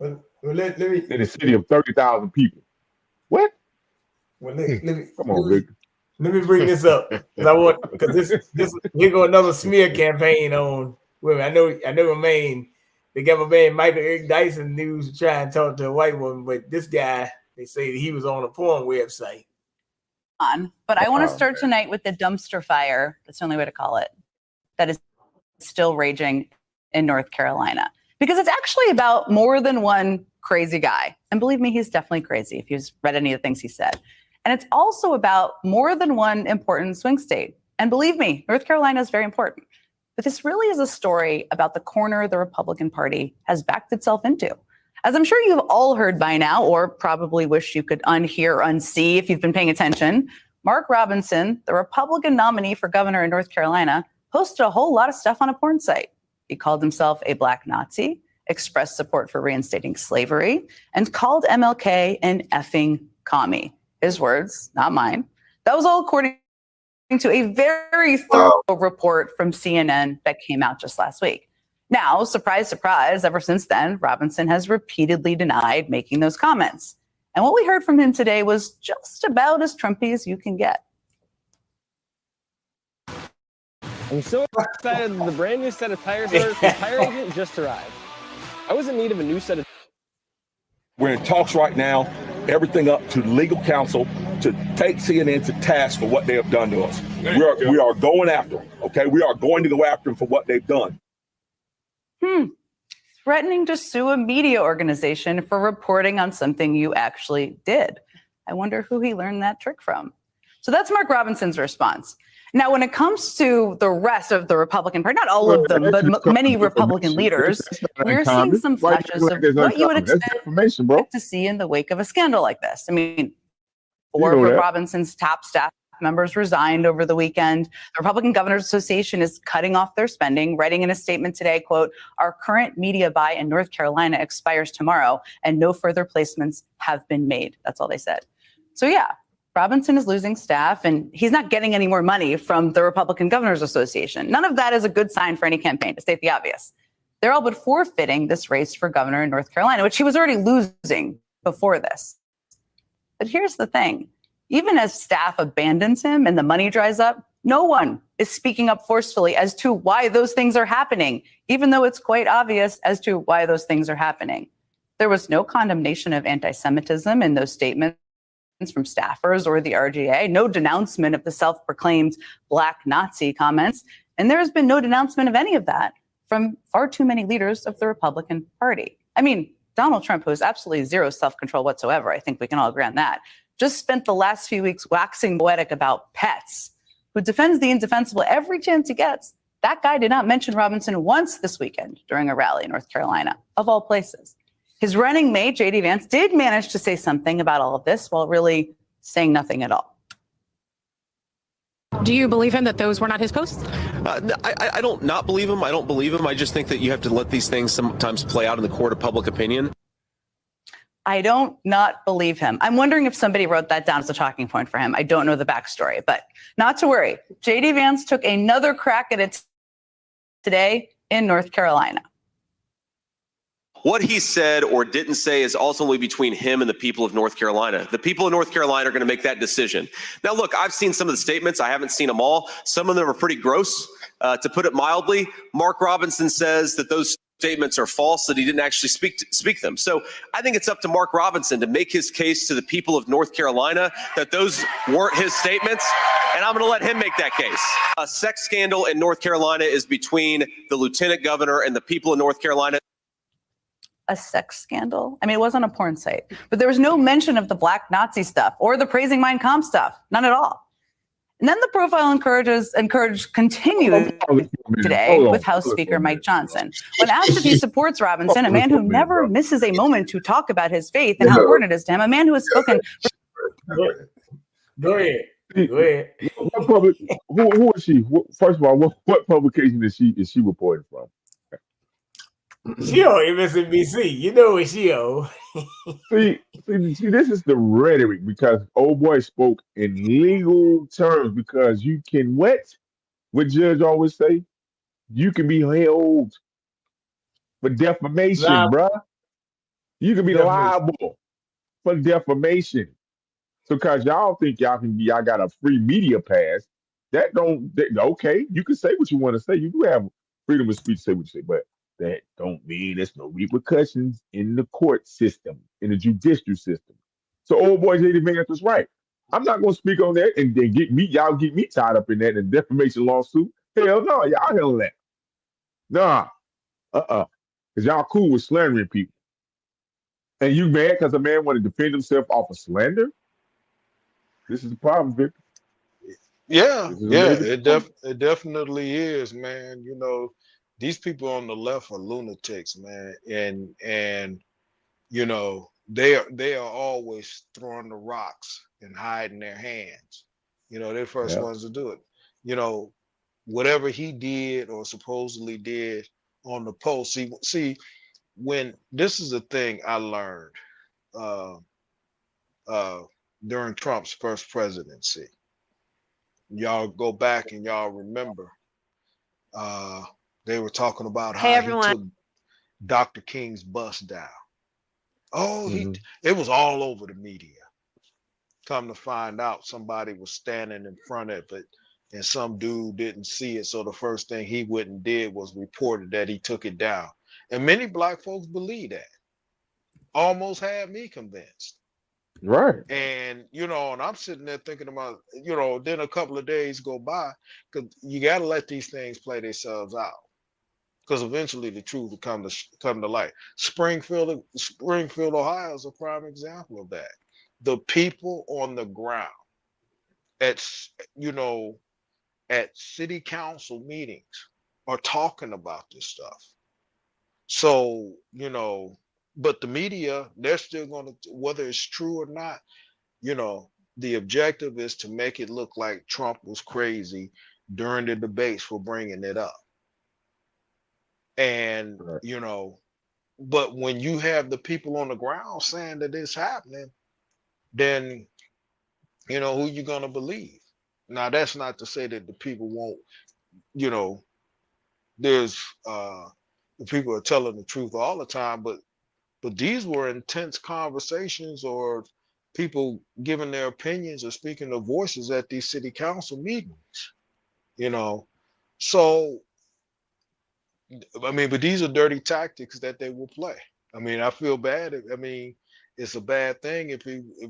Well, let me, in a city of 30,000 people. What? Well, let me come on, Rick. Let me bring this up because this here go another smear campaign on women. I know a man. They got my man Michael Eric Dyson news to try and talk to a white woman, but this guy, they say that he was on a porn website. But I want to start tonight with the dumpster fire. That's the only way to call it. That is still raging in North Carolina, because it's actually about more than one crazy guy. And believe me, he's definitely crazy if you've read any of the things he said. And it's also about more than one important swing state. And believe me, North Carolina is very important. But this really is a story about the corner the Republican Party has backed itself into. As I'm sure you've all heard by now, or probably wish you could unhear or unsee if you've been paying attention, Mark Robinson, the Republican nominee for governor in North Carolina, posted a whole lot of stuff on a porn site. He called himself a black Nazi, expressed support for reinstating slavery, and called MLK an effing commie. His words, not mine. That was all according to a very thorough report from CNN that came out just last week. Now, surprise, surprise, ever since then, Robinson has repeatedly denied making those comments. And what we heard from him today was just about as Trumpy as you can get. I'm so excited that the brand new set of tires from Tire Agent just arrived. I was in need of a new set of... We're in talks right now, everything up to legal counsel to take CNN to task for what they have done to us. We are going after them, okay? We are going to go after them for what they've done. threatening to sue a media organization for reporting on something you actually did. I wonder who he learned that trick from. So that's Mark Robinson's response. Now, when it comes to the rest of the Republican Party, not all of them, but many Republican leaders, we're seeing some flashes of what you would expect to see in the wake of a scandal like this. I mean, four of Robinson's top staff members resigned over the weekend. The Republican Governors Association is cutting off their spending, writing in a statement today, quote, "Our current media buy in North Carolina expires tomorrow and no further placements have been made." That's all they said. So yeah, Robinson is losing staff and he's not getting any more money from the Republican Governors Association. None of that is a good sign for any campaign, to state the obvious. They're all but forfeiting this race for governor in North Carolina, which he was already losing before this. But here's the thing. Even as staff abandons him and the money dries up, no one is speaking up forcefully as to why those things are happening, even though it's quite obvious as to why those things are happening. There was no condemnation of anti-Semitism in those statements from staffers or the RGA, no denouncement of the self-proclaimed Black Nazi comments, and there has been no denouncement of any of that from far too many leaders of the Republican Party. I mean, Donald Trump, who has absolutely zero self-control whatsoever, I think we can all agree on that, just spent the last few weeks waxing poetic about pets, who defends the indefensible every chance he gets. That guy did not mention Robinson once this weekend during a rally in North Carolina, of all places. His running mate, J.D. Vance, did manage to say something about all of this while really saying nothing at all. Do you believe him that those were not his posts? I don't not believe him. I don't believe him. I just think that you have to let these things sometimes play out in the court of public opinion. I don't not believe him. I'm wondering if somebody wrote that down as a talking point for him. I don't know the backstory, but not to worry. J.D. Vance took another crack at it today in North Carolina. What he said or didn't say is ultimately between him and the people of North Carolina. The people of North Carolina are going to make that decision. Now, look, I've seen some of the statements. I haven't seen them all. Some of them are pretty gross, to put it mildly. Mark Robinson says that those statements are false, that he didn't actually speak them. So I think it's up to Mark Robinson to make his case to the people of North Carolina that those weren't his statements, and I'm going to let him make that case. A sex scandal in North Carolina is between the lieutenant governor and the people of North Carolina. A sex scandal? I mean, it wasn't a porn site, but there was no mention of the Black Nazi stuff or the praising Mein Kampf stuff, none at all. And then the profile continued today with House Speaker Mike Johnson. When asked if he supports Robinson, a man who never misses a moment to talk about his faith and how important it is to him, a man who has spoken. Go ahead. Who is she? First of all, what publication is she reporting from? She on MSNBC. You know what she on. See, this is the rhetoric because old boy spoke in legal terms because you can what judge always say? You can be held for defamation, bruh. You can be liable for defamation. So because y'all think y'all got a free media pass, okay, you can say what you want to say. You do have freedom of speech to say what you say, but that don't mean there's no repercussions in the court system, in the judicial system. So old boy J.D. Vance was right. I'm not going to speak on that and then y'all get me tied up in that in defamation lawsuit. Hell no, y'all handle that. Nah, because y'all cool with slandering people. And you mad because a man want to defend himself off of slander? This is the problem, Victor. Yeah, it definitely is, man. You know, these people on the left are lunatics, man, and you know they are always throwing the rocks and hiding their hands. You know, they're the first ones to do it. You know, whatever he did or supposedly did on the post. See, when this is a thing I learned during Trump's first presidency. Y'all go back and y'all remember. They were talking about how he took Dr. King's bus down. Oh, it was all over the media. Come to find out, somebody was standing in front of it, and some dude didn't see it. So the first thing he went and did was reported that he took it down. And many Black folks believe that. Almost had me convinced. Right. And, you know, and I'm sitting there thinking about, you know, then a couple of days go by because you got to let these things play themselves out. because eventually the truth will come to light. Springfield, Ohio is a prime example of that. The people on the ground at at city council meetings are talking about this stuff. So, but the media, they're still going to, whether it's true or not, the objective is to make it look like Trump was crazy during the debates for bringing it up. And, but when you have the people on the ground saying that it's happening, then, who you going to believe? Now, that's not to say that the people won't, there's, the people are telling the truth all the time, but these were intense conversations or people giving their opinions or speaking their voices at these city council meetings, So, I mean, but these are dirty tactics that they will play. I mean, I feel bad. I mean, it's a bad thing if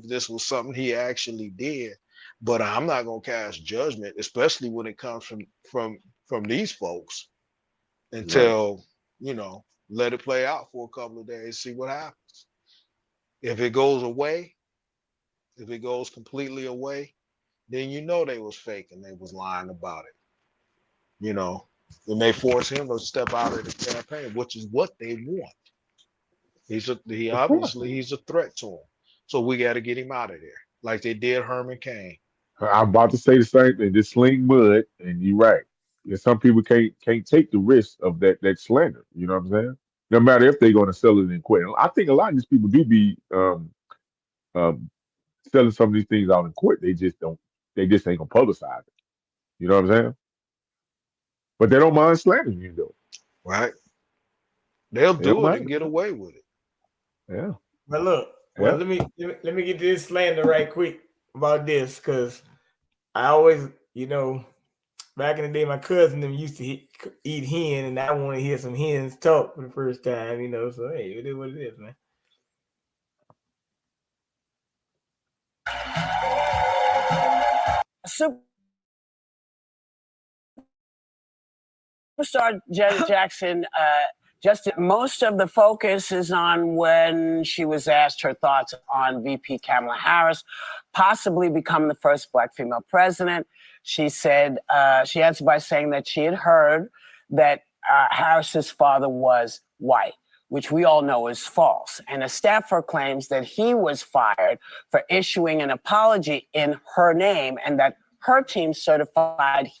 this was something he actually did, but I'm not gonna cast judgment, especially when it comes from these folks, until let it play out for a couple of days, see what happens. If it goes away, if it goes completely away, then they was fake and they was lying about it. And they force him to step out of the campaign, which is what they want. He's a threat to them. So we got to get him out of there, like they did Herman Cain. I'm about to say the same thing. Just sling mud, and you're right. Yeah, some people can't take the risk of that slander. You know what I'm saying? No matter if they're going to sell it in court. I think a lot of these people do be um, selling some of these things out in court. They just don't. They just ain't gonna publicize it. You know what I'm saying? But they don't mind slandering you though. Right? They'll They don't do it mind and get away with it. Yeah. But look, well, let me get this slander right quick about this, because I always, back in the day, my cousin them used to eat hen, and I want to hear some hens talk for the first time, So hey, it is what it is, man. Superstar Janet Jackson, just most of the focus is on when she was asked her thoughts on VP Kamala Harris possibly become the first Black female president. She said, she answered by saying that she had heard that Harris's father was white, which we all know is false. And a staffer claims that he was fired for issuing an apology in her name and that her team certified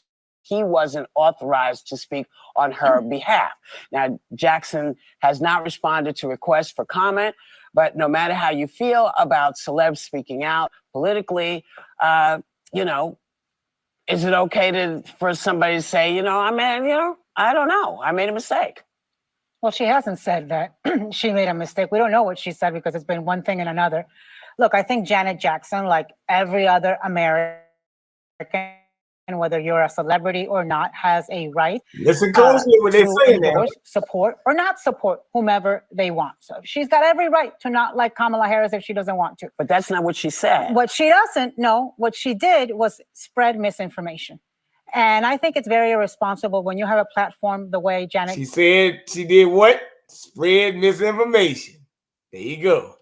he wasn't authorized to speak on her behalf. Now, Jackson has not responded to requests for comment, but no matter how you feel about celebs speaking out politically, is it okay for somebody to say, I don't know, I made a mistake? Well, she hasn't said that she made a mistake. We don't know what she said because it's been one thing and another. Look, I think Janet Jackson, like every other American, and whether you're a celebrity or not, has a right Listen closely when they say that. Support or not support whomever they want. So she's got every right to not like Kamala Harris if she doesn't want to. But that's not what she said. What she doesn't know, what she did was spread misinformation. And I think it's very irresponsible when you have a platform the way Janet... She said she did what? Spread misinformation. There you go.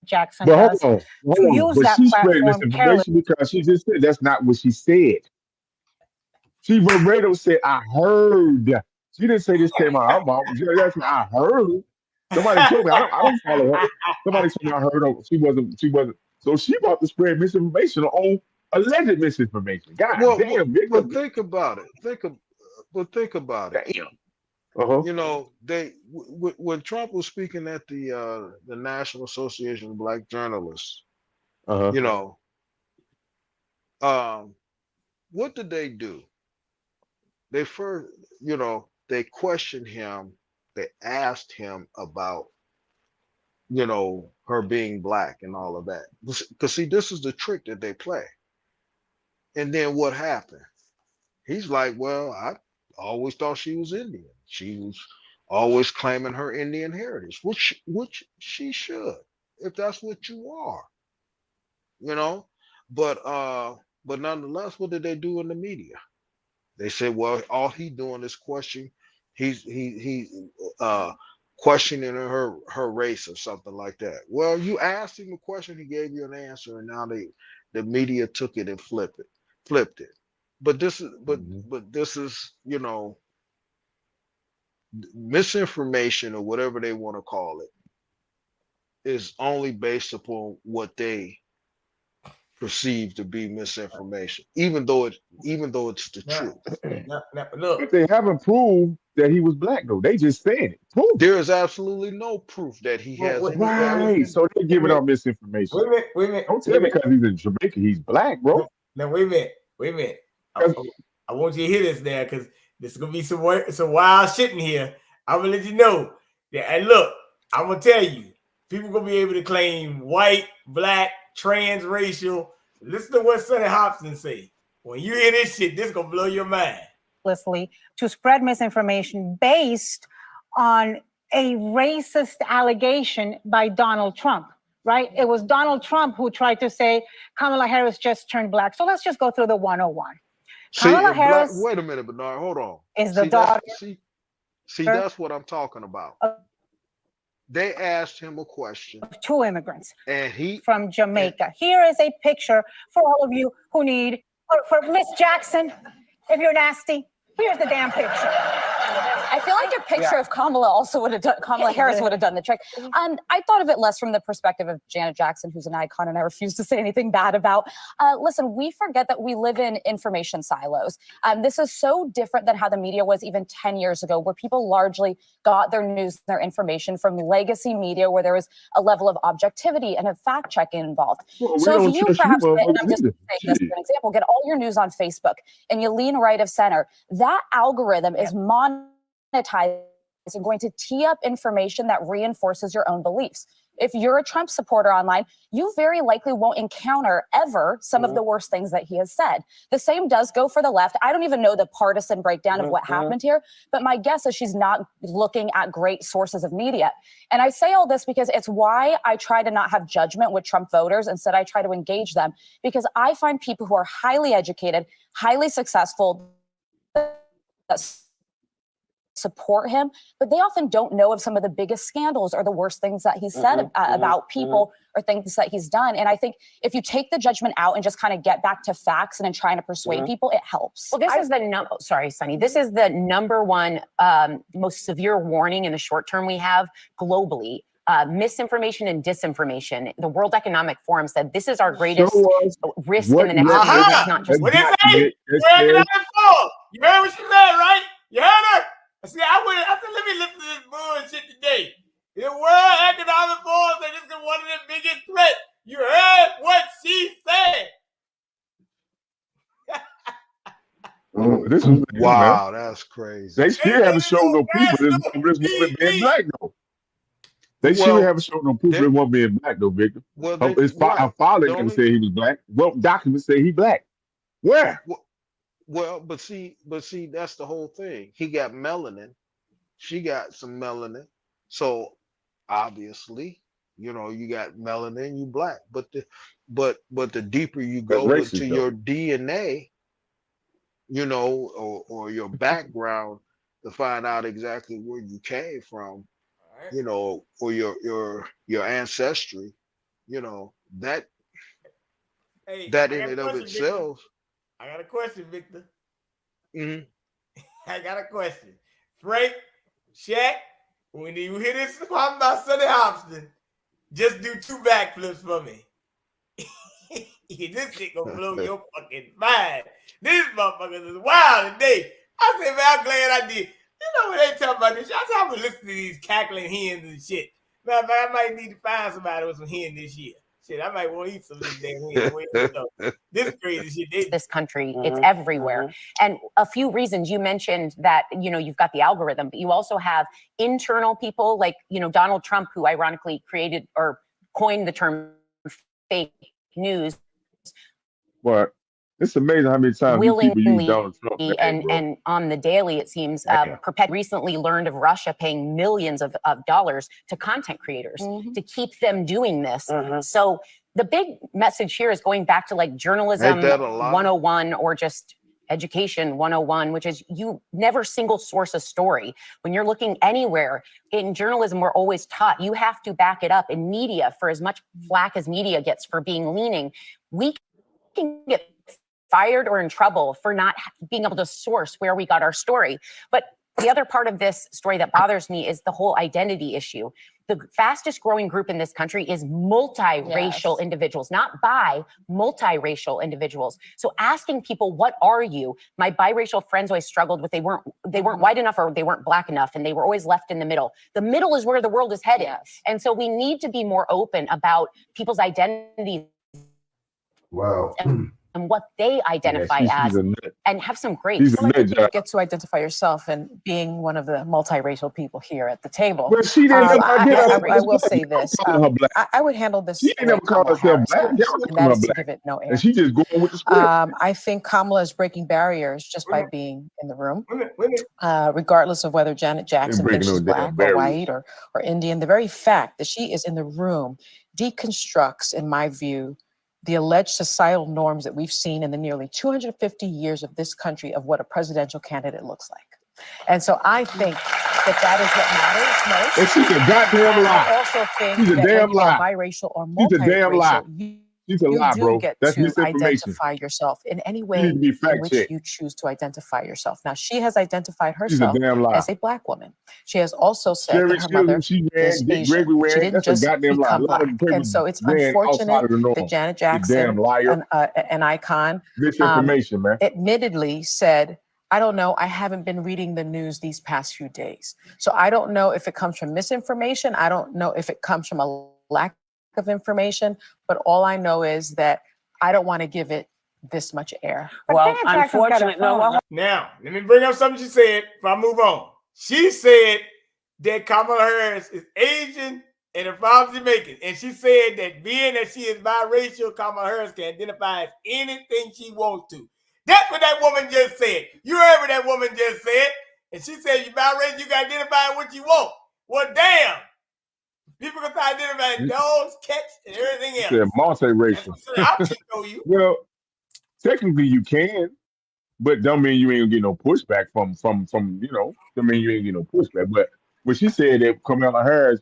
Jackson but does hold on. to use But that she spread platform misinformation because she just said that's not what she said. She verbatim said, I heard. She didn't say this came out of her mouth. I heard. Somebody told me. I don't follow her. Somebody told me I heard her. She wasn't. So she about to spread misinformation on alleged misinformation. God damn. But think about it. Think about it. Damn. Uh-huh. When Trump was speaking at the National Association of Black Journalists, Uh-huh. what did they do? They first, they questioned him. They asked him about, her being Black and all of that. Because see, this is the trick that they play. And then what happened? He's like, well, I always thought she was Indian. She was always claiming her Indian heritage, which she should, if that's what you are, But nonetheless, what did they do in the media? They said, well, all he doing is question he's questioning her race or something like that. Well, you asked him a question, he gave you an answer, and now the media took it and flipped it. But this is but this is, you know, misinformation or whatever they want to call it is only based upon what they perceive to be misinformation, even though it's the truth. Look, but they haven't proved that he was black though. They just said it. Prove it. There is absolutely no proof that he has any Right. So they're giving out misinformation. Wait a minute. Don't tell me because he's in Jamaica, he's black, bro. Now wait a minute. I want you to hear this there, because this is gonna be some wild shit in here. I'm gonna let you know that. And look, I'm gonna tell you, people gonna be able to claim white, black, transracial. Listen to what Sonny Hobson say. When you hear this shit, this gonna blow your mind. To spread misinformation based on a racist allegation by Donald Trump, right? It was Donald Trump who tried to say Kamala Harris just turned black. So let's just go through the 101. Kamala Harris. Wait a minute, Bernard. Hold on. Is the daughter. See, that's what I'm talking about. They asked him a question. Of 2 immigrants. And he from Jamaica. Here is a picture for all of you who need, for Miss Jackson, if you're nasty, here's the damn picture. I feel like a picture of Kamala also would have done, Kamala Harris would have done the trick. I thought of it less from the perspective of Janet Jackson, who's an icon, and I refuse to say anything bad about. Listen, we forget that we live in information silos. This is so different than how the media was even 10 years ago, where people largely got their news, their information from legacy media, where there was a level of objectivity and a fact checking involved. Well, so if you perhaps, and I'm just saying this for an example, get all your news on Facebook and you lean right of center, that algorithm is monetized and going to tee up information that reinforces your own beliefs. If you're a Trump supporter online, you very likely won't encounter ever some of the worst things that he has said. The same does go for the left. I don't even know the partisan breakdown of what happened here, but my guess is she's not looking at great sources of media. And I say all this because it's why I try to not have judgment with Trump voters. Instead, I try to engage them, because I find people who are highly educated, highly successful, support him, but they often don't know of some of the biggest scandals or the worst things that he said about people or things that he's done. And I think if you take the judgment out and just kind of get back to facts and then trying to persuade people, it helps. Well, this is the sorry, Sonny. This is the number one most severe warning in the short term we have globally. Misinformation and disinformation. The World Economic Forum said this is our greatest risk in the next year. It's not just what did it say? You heard what she said, right? You heard her? See, I said, let me listen to this bullshit today. The World Economic Forum said this is one of the biggest threats. You heard what she said. This is wow, that's crazy. They still haven't shown no proof of this woman being black though. They still haven't shown no proof of this woman being black though, Victor. Well, His father can say he was black. Well, documents say he black. Where? Well, but see, that's the whole thing. He got melanin. She got some melanin. So obviously, you know, you got melanin, you black. But the deeper you go into your DNA, you know, or your background to find out exactly where you came from, you know, or your ancestry, you know, that in and of itself. I got a question, Victor. I got a question. Frank, Chak, when you hear this talking about Sonny Hobson, just do 2 backflips for me. This shit gonna blow your fucking mind. These motherfuckers is wild today. I said, man, I'm glad I did. You know when they talk about this shit, I'm gonna listen to these cackling hens and shit. Man, I might need to find somebody with some hen this year. Shit, I might want to eat some of this damn hen. This crazy shit. This country, it's everywhere. And a few reasons. You mentioned that, you know, you've got the algorithm, but you also have internal people like, you know, Donald Trump, who ironically created or coined the term fake news. What? It's amazing how many times people use Donald Trump. And on the daily, it seems, Perpet recently learned of Russia paying millions of dollars to content creators to keep them doing this. So the big message here is going back to like journalism 101, or just education 101, which is you never single source a story. When you're looking anywhere in journalism, we're always taught you have to back it up. In media, for as much flack as media gets for being leaning, we can get fired or in trouble for not being able to source where we got our story. But the other part of this story that bothers me is the whole identity issue. The fastest growing group in this country is multiracial individuals, not multiracial individuals. So asking people, what are you? My biracial friends always struggled with, they weren't white enough or they weren't black enough, and they were always left in the middle. The middle is where the world is headed. And so we need to be more open about people's identities. Wow. And what they identify as, and have some grace. I feel like you get to identify yourself, and being one of the multiracial people here at the table. Well, she didn't I will say this. I would handle this. She didn't ever call herself black. And that is to give it no air. And she just going with the script. I think Kamala is breaking barriers just by being in the room, regardless of whether Janet Jackson thinks she's black or white or Indian. The very fact that she is in the room deconstructs, in my view, the alleged societal norms that we've seen in the nearly 250 years of this country of what a presidential candidate looks like. And so I think that is what matters most. And she's a goddamn lie. I also think she's a damn lie. Biracial or she's a damn lie. She's a lie, bro. Get That's to misinformation. identify yourself in any way in which you choose to identify yourself. Now, she has identified herself as a black woman. She has also said that her mother is Asian. She didn't just become black. And so it's unfortunate that Janet Jackson, an icon, misinformation, man, admittedly said, I don't know. I haven't been reading the news these past few days. So I don't know if it comes from misinformation. I don't know if it comes from a lack of information, but all I know is that I don't want to give it this much air. Well, unfortunately, now, let me bring up something she said before I move on. She said that Kamala Harris is Asian and a from Jamaican. And she said that being that she is biracial, Kamala Harris can identify as anything she wants to. That's what that woman just said. You heard what that woman just said. And she said, you biracial, you can identify what you want. Well, damn. People can identify dogs, cats, and everything else. Yeah, multiracial. Well, technically you can, but don't mean you ain't gonna get no pushback from don't mean you ain't get no pushback. But when she said that Kamala Harris,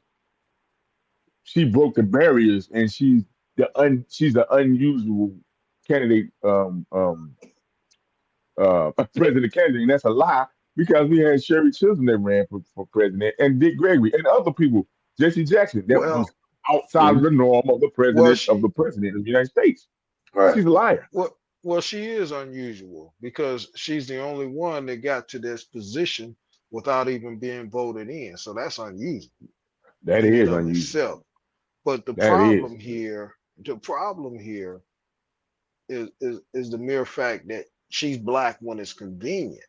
she broke the barriers and she's the unusual candidate, president candidate, and that's a lie, because we had Sherry Chisholm that ran for president, and Dick Gregory and other people. Jesse Jackson, that was outside of the norm of the president of the United States. Right. She's a liar. Well, she is unusual because she's the only one that got to this position without even being voted in. So that's unusual. That is unusual. Itself. But the problem here is the mere fact that she's black when it's convenient.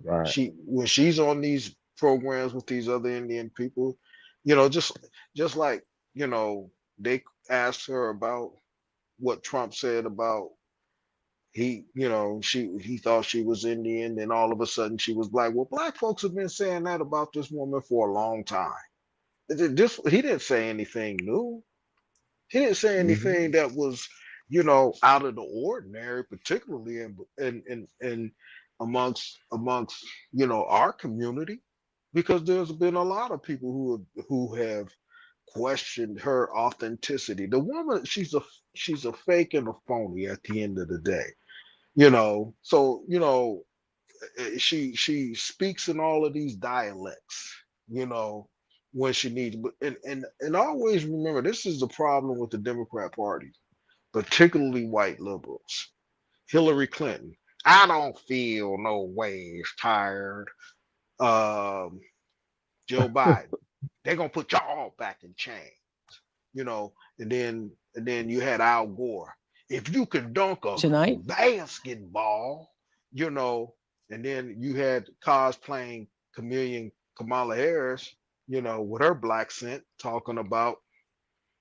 Right. When she's on these programs with these other Indian people, just like, they asked her about what Trump said about he thought she was Indian, then all of a sudden she was black. Well, black folks have been saying that about this woman for a long time. He didn't say anything new. He didn't say anything that was, out of the ordinary, particularly in amongst our community. Because there's been a lot of people who have questioned her authenticity. The woman, she's a fake and a phony at the end of the day. So she speaks in all of these dialects, when she needs. But and always remember, this is the problem with the Democrat Party, particularly white liberals. Hillary Clinton, I don't feel no ways tired. Joe Biden, they're gonna put y'all back in chains, and then you had Al Gore. If you could dunk a basketball, and then you had cosplaying chameleon Kamala Harris, with her black scent, talking about,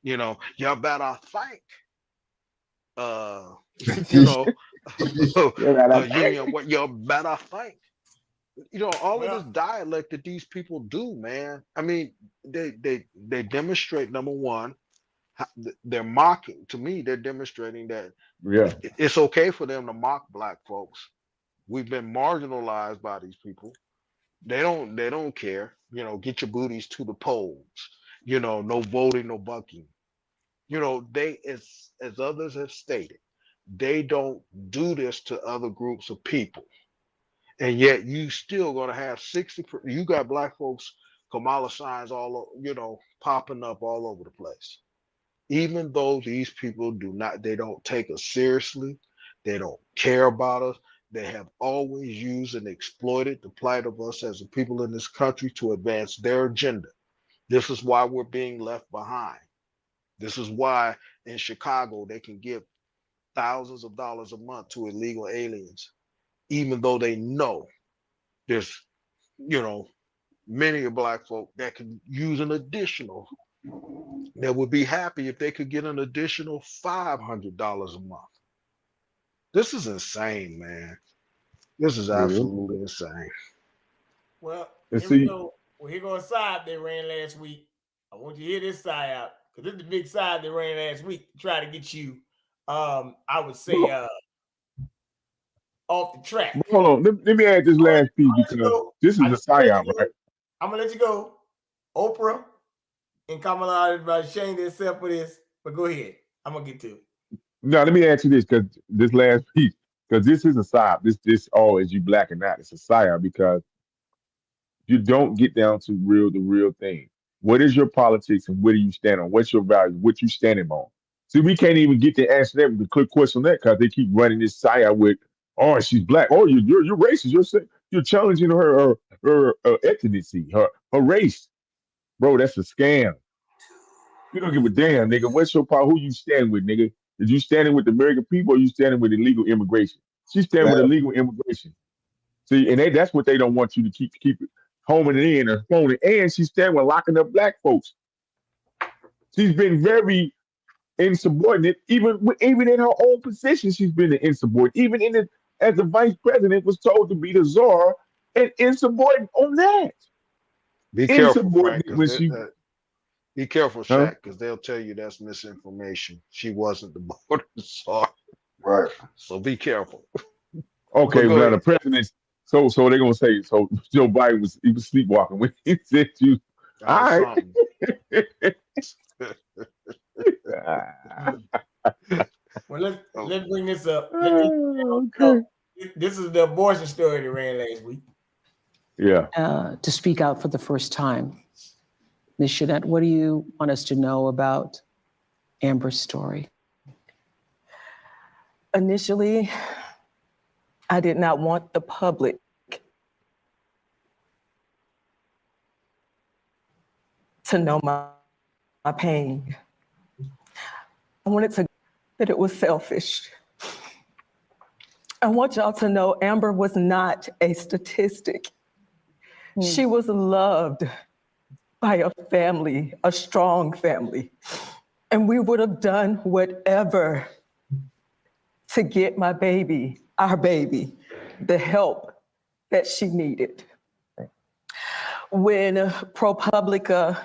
you better think, what you better think. All of this dialect that these people do, man. I mean, they demonstrate, number one, they're mocking. To me, they're demonstrating that it's okay for them to mock black folks, We've been marginalized by these people. They don't care. You know, get your booties to the polls. You know, no voting, no bucking. You know, they as others have stated, they don't do this to other groups of people. And yet you still gonna have 60. You got black folks Kamala signs you know, popping up all over the place. Even though these people they don't take us seriously, they don't care about us. They have always used and exploited the plight of us as a people in this country to advance their agenda. This is why we're being left behind. This is why in Chicago they can give thousands of dollars a month to illegal aliens, even though they know there's, you know, many of black folk that can use an additional, that would be happy if they could get an additional $500 a month. This is insane, man. This is absolutely insane. Well, And here we see- go. Well, here goes a psyop they ran last week. I want you to hear this psyop because this is the big psyop they ran last week to try to get you, I would say, off the track. Hold on. Let me add this last piece because this is a psyop, right? I'm gonna let you go. Oprah and Kamala are ashamed themselves for this, but go ahead. I'm gonna get to it. Now let me ask you this, because this last piece, because this is a psyop. This all is you black and not. It's a psyop because you don't get down to the real thing. What is your politics and where do you stand on? What's your value? What you standing on? See, we can't even get the answer that with the quick question on that because they keep running this psyop with, oh, she's black. Oh, you're racist. You're challenging her ethnicity, her race. Bro, that's a scam. You don't give a damn, nigga. What's your power? Who you standing with, nigga? Is you standing with the American people or you standing with illegal immigration? She's standing with illegal immigration. See, and that's what they don't want you to keep it homing it in or phoning. And she's standing with locking up black folks. She's been very insubordinate, even in her own position. She's been an insubordinate. Even as the vice president was told to be the czar and insubordinate on that. Be careful, Frank, when she. Be careful, Chak, because they'll tell you that's misinformation. She wasn't the border czar. Right. So be careful. Okay, go now ahead. the president. So they're gonna say so. Joe Biden was sleepwalking when he said you. All right. Well, let's bring this up. Okay. This is the abortion story that ran last week. Yeah. To speak out for the first time. Ms. Jeanette, what do you want us to know about Amber's story? Initially, I did not want the public to know my pain. I wanted to that it was selfish. I want y'all to know Amber was not a statistic. She was loved by a family, a strong family. And we would have done whatever to get my baby, our baby, the help that she needed. When ProPublica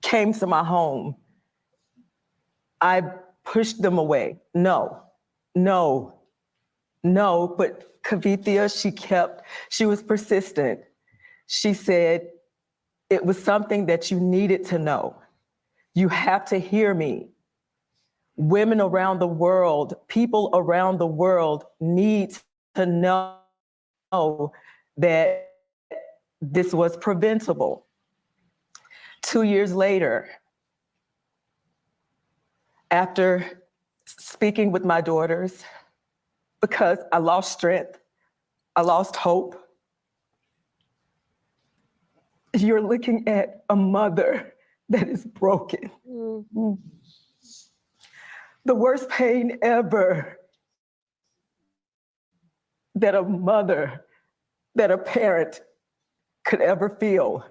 came to my home, I pushed them away. No, but Kavithia, she was persistent. She said, it was something that you needed to know. You have to hear me. Women around the world, people around the world need to know that this was preventable. 2 years later, after speaking with my daughters, because I lost strength, I lost hope, you're looking at a mother that is broken. The worst pain ever that a mother, that a parent could ever feel.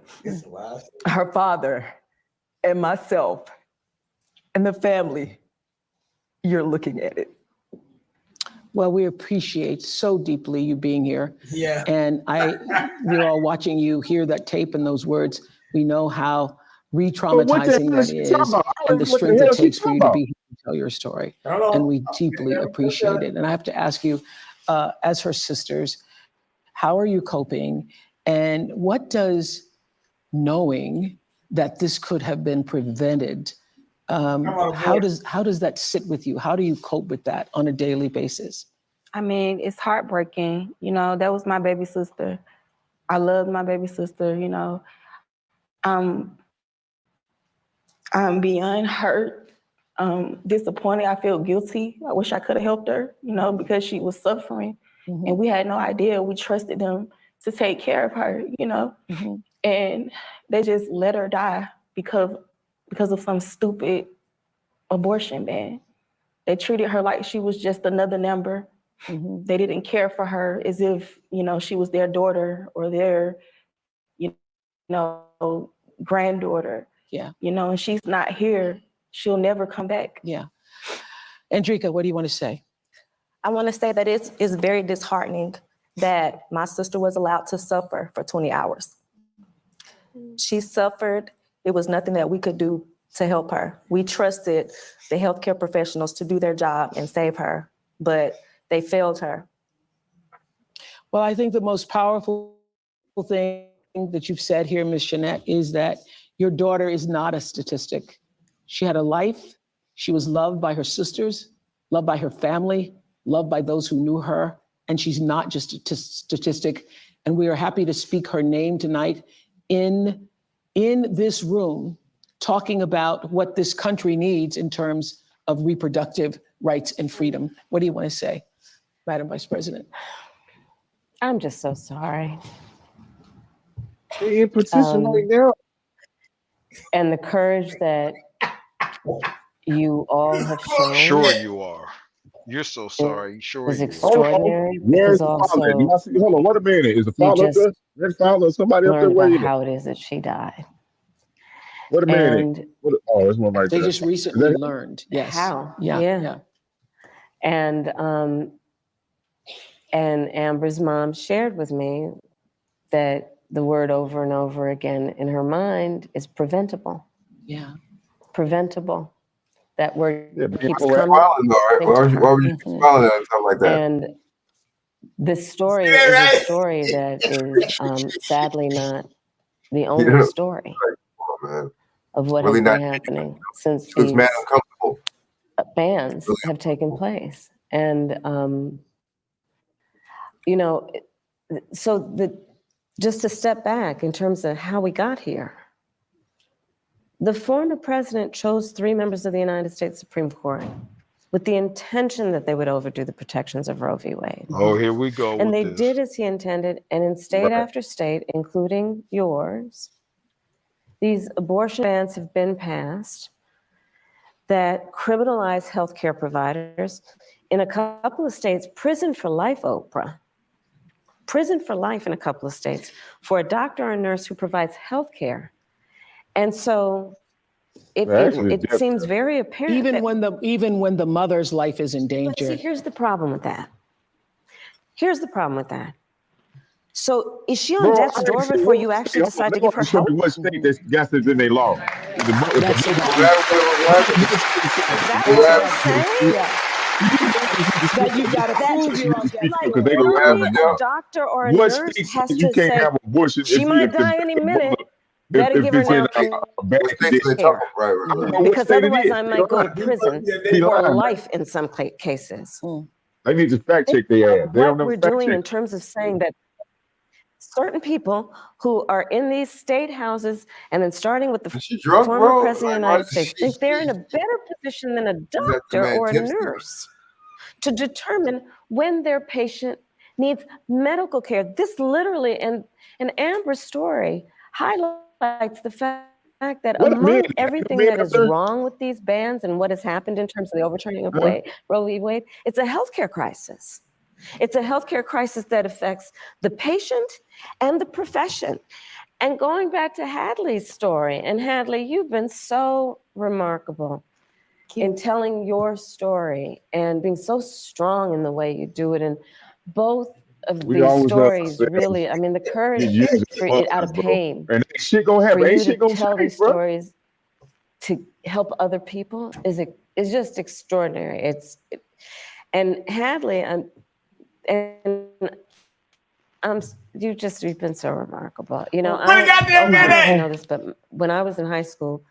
Her father and myself and the family, you're looking at it. Well, we appreciate so deeply you being here. Yeah. And we're all watching you hear that tape and those words. We know how re-traumatizing that is and the strength it takes for you to be here and tell your story. And we deeply appreciate it. And I have to ask you, as her sisters? How are you coping? And what does knowing that this could have been prevented, how does that sit with you? How do you cope with that on a daily basis? I mean, it's heartbreaking. You know, that was my baby sister. I loved my baby sister, you know. I'm beyond hurt, disappointed. I feel guilty. I wish I could have helped her, you know, because she was suffering. Mm-hmm. And we had no idea. We trusted them to take care of her, you know. Mm-hmm. And they just let her die because of some stupid abortion ban. They treated her like she was just another number. Mm-hmm. They didn't care for her as if, you know, she was their daughter or their, you know, granddaughter. Yeah. You know, and she's not here. She'll never come back. Yeah. Andrika, what do you want to say? I want to say that it's very disheartening that my sister was allowed to suffer for 20 hours. She suffered. It was nothing that we could do to help her. We trusted the healthcare professionals to do their job and save her, but they failed her. Well, I think the most powerful thing that you've said here, Ms. Jeanette, is that your daughter is not a statistic. She had a life. She was loved by her sisters, loved by her family, loved by those who knew her, and she's not just a statistic. And we are happy to speak her name tonight in this room, talking about what this country needs in terms of reproductive rights and freedom. What do you want to say, Madam Vice President? I'm just so sorry. They're in position right now. And the courage that you all have shown. Sure you are. You're so sorry. Sure is you are. extraordinary. Where's the Also, father? Hold on, what a minute. Is the you father up just there? There's the father, somebody up there learned about waiting. how it is that she died. What a minute. And Oh, there's one right They there. just recently learned. Yes. how? Yeah. And Amber's mom shared with me that the word over and over again in her mind is preventable. Yeah. Preventable. That word keeps Why coming. would you keep smiling at something like that? And this story is a story that is sadly not the only story of what Really has not been happening since looks these mad uncomfortable. bans have taken place. And, you know, so just to step back in terms of how we got here, the former president chose 3 members of the United States Supreme Court with the intention that they would overdo the protections of Roe v. Wade. Oh, here we go. And with they this. did as he intended, and in state after state, including yours, these abortion bans have been passed that criminalize healthcare providers. In a couple of states, prison for life, Oprah. Prison for life in a couple of states for a doctor or a nurse who provides healthcare. And so it seems very apparent. Even when the mother's life is in danger. But see, here's the problem with that. Here's the problem with that. So is she on death's door before you actually decide to give her help? What state that's got this in their law? That you gotta prove you're on death. A doctor or a nurse has to you can't say, have abortion. she might die any minute. Better give her now care. Because otherwise I might go to prison or life in some cases. They need to fact check their ass. They don't What know we're fact doing check. in terms of saying that certain people who are in these state houses, and then starting with the former president of the United States, think they're in a better position than a doctor or a nurse to determine when their patient needs medical care. This literally, and Amber's story highlights the fact that among everything that is wrong with these bans and what has happened in terms of the overturning of Roe v. Wade, it's a healthcare crisis. It's a healthcare crisis that affects the patient and the profession. And going back to Hadley's story, and Hadley, you've been so remarkable in telling your story and being so strong in the way you do it. And both of these stories really, I mean, the courage out of pain. And ain't shit gonna happen. For you Ain't shit to gonna tell change, these bro. stories to help other people is just extraordinary. And Hadley, And you've been so remarkable. You know, Put a goddamn I don't know if you minute. know this, but when I was in high school,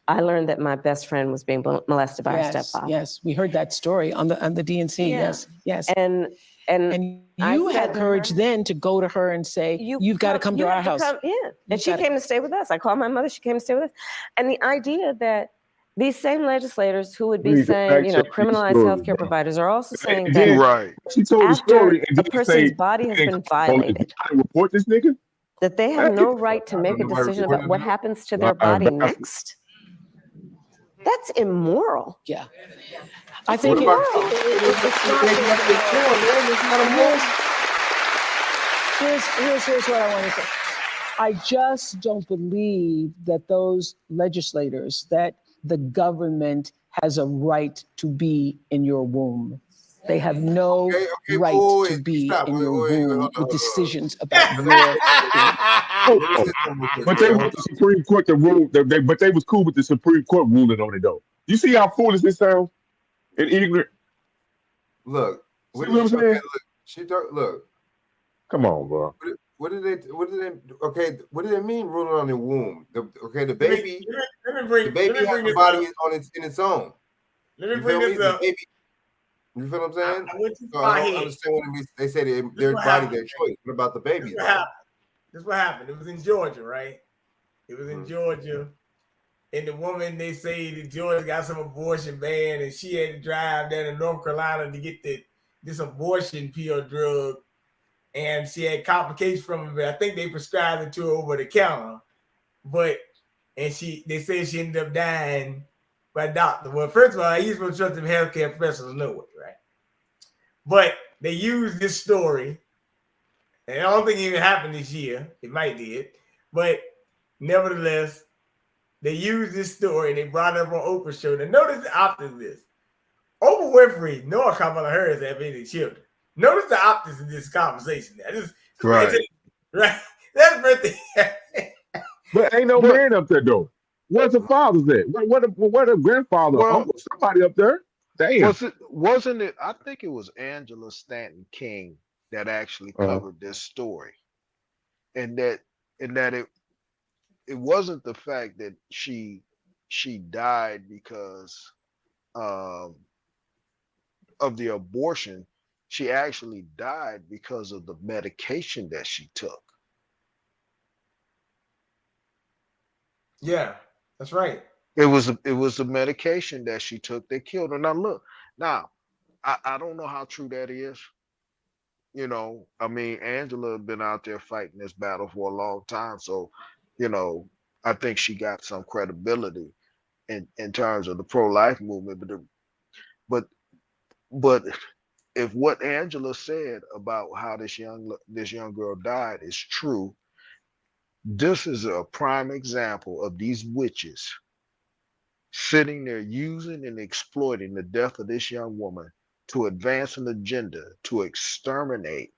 I learned that my best friend was being molested by her Yes, stepfather. yes, we heard that story on the DNC. Yeah. Yes, yes. And you I said had to courage her, then to go to her and say, "You've got to come to you our have to house." come, yeah. And she gotta- came to stay with us. I called my mother, she came to stay with us. And the idea that these same legislators who would be Please saying, you know, fact check these criminalize stories, healthcare bro. providers are also saying And that then Right. she told the after story and a then person's say, body has been on violated, the report this nigga. that they have no right to make a decision about what happens to their body next. That's immoral. Yeah. I think What about Here's what I want to say. I just don't believe that those legislators, that the government has a right to be in your womb. They have no right to be in your womb with decisions about your But they want the Supreme Court to rule. But they was cool with the Supreme Court ruling on it though. You see how foolish this sounds and ignorant. Look, See what I'm saying? Look, look. Come on, bro. What did they? Okay, what did it mean? Ruling on the womb. The baby. Let me bring the baby this has a up. body in its own. Let me You bring feel this me? up. The baby. You feel what I'm saying? I went too So far I don't ahead. understand what it means. They say their what body, happened. their choice. What about the baby? This what happened. It was in Georgia, right? It was in Georgia. And the woman, they say that Georgia got some abortion ban, and she had to drive down to North Carolina to get this abortion pill drug. And she had complications from it, but I think they prescribed it to her over the counter. They said she ended up dying by a doctor. Well, first of all, he's supposed to trust them healthcare professionals know it, right? But they used this story, and I don't think it even happened this year. It might did, but nevertheless, they used this story and they brought it up on Oprah's show. Now, notice the opposite of this. Oprah Winfrey, nor Kamala Harris have any children. Notice the opposite of this conversation. Now, Right. Right. That's birthday. But ain't no man up there though. Where's the fathers at? What a grandfather, uncle, somebody up there? Damn. Wasn't it? I think it was Angela Stanton King that actually covered this story, and that it wasn't the fact that she died because of the abortion. She actually died because of the medication that she took. Yeah, that's right. It was the medication that she took that killed her. Now look, I don't know how true that is. You know, I mean, Angela had been out there fighting this battle for a long time, so you know, I think she got some credibility in terms of the pro-life movement. But if what Angela said about how this young girl died is true, this is a prime example of these witches sitting there using and exploiting the death of this young woman to advance an agenda to exterminate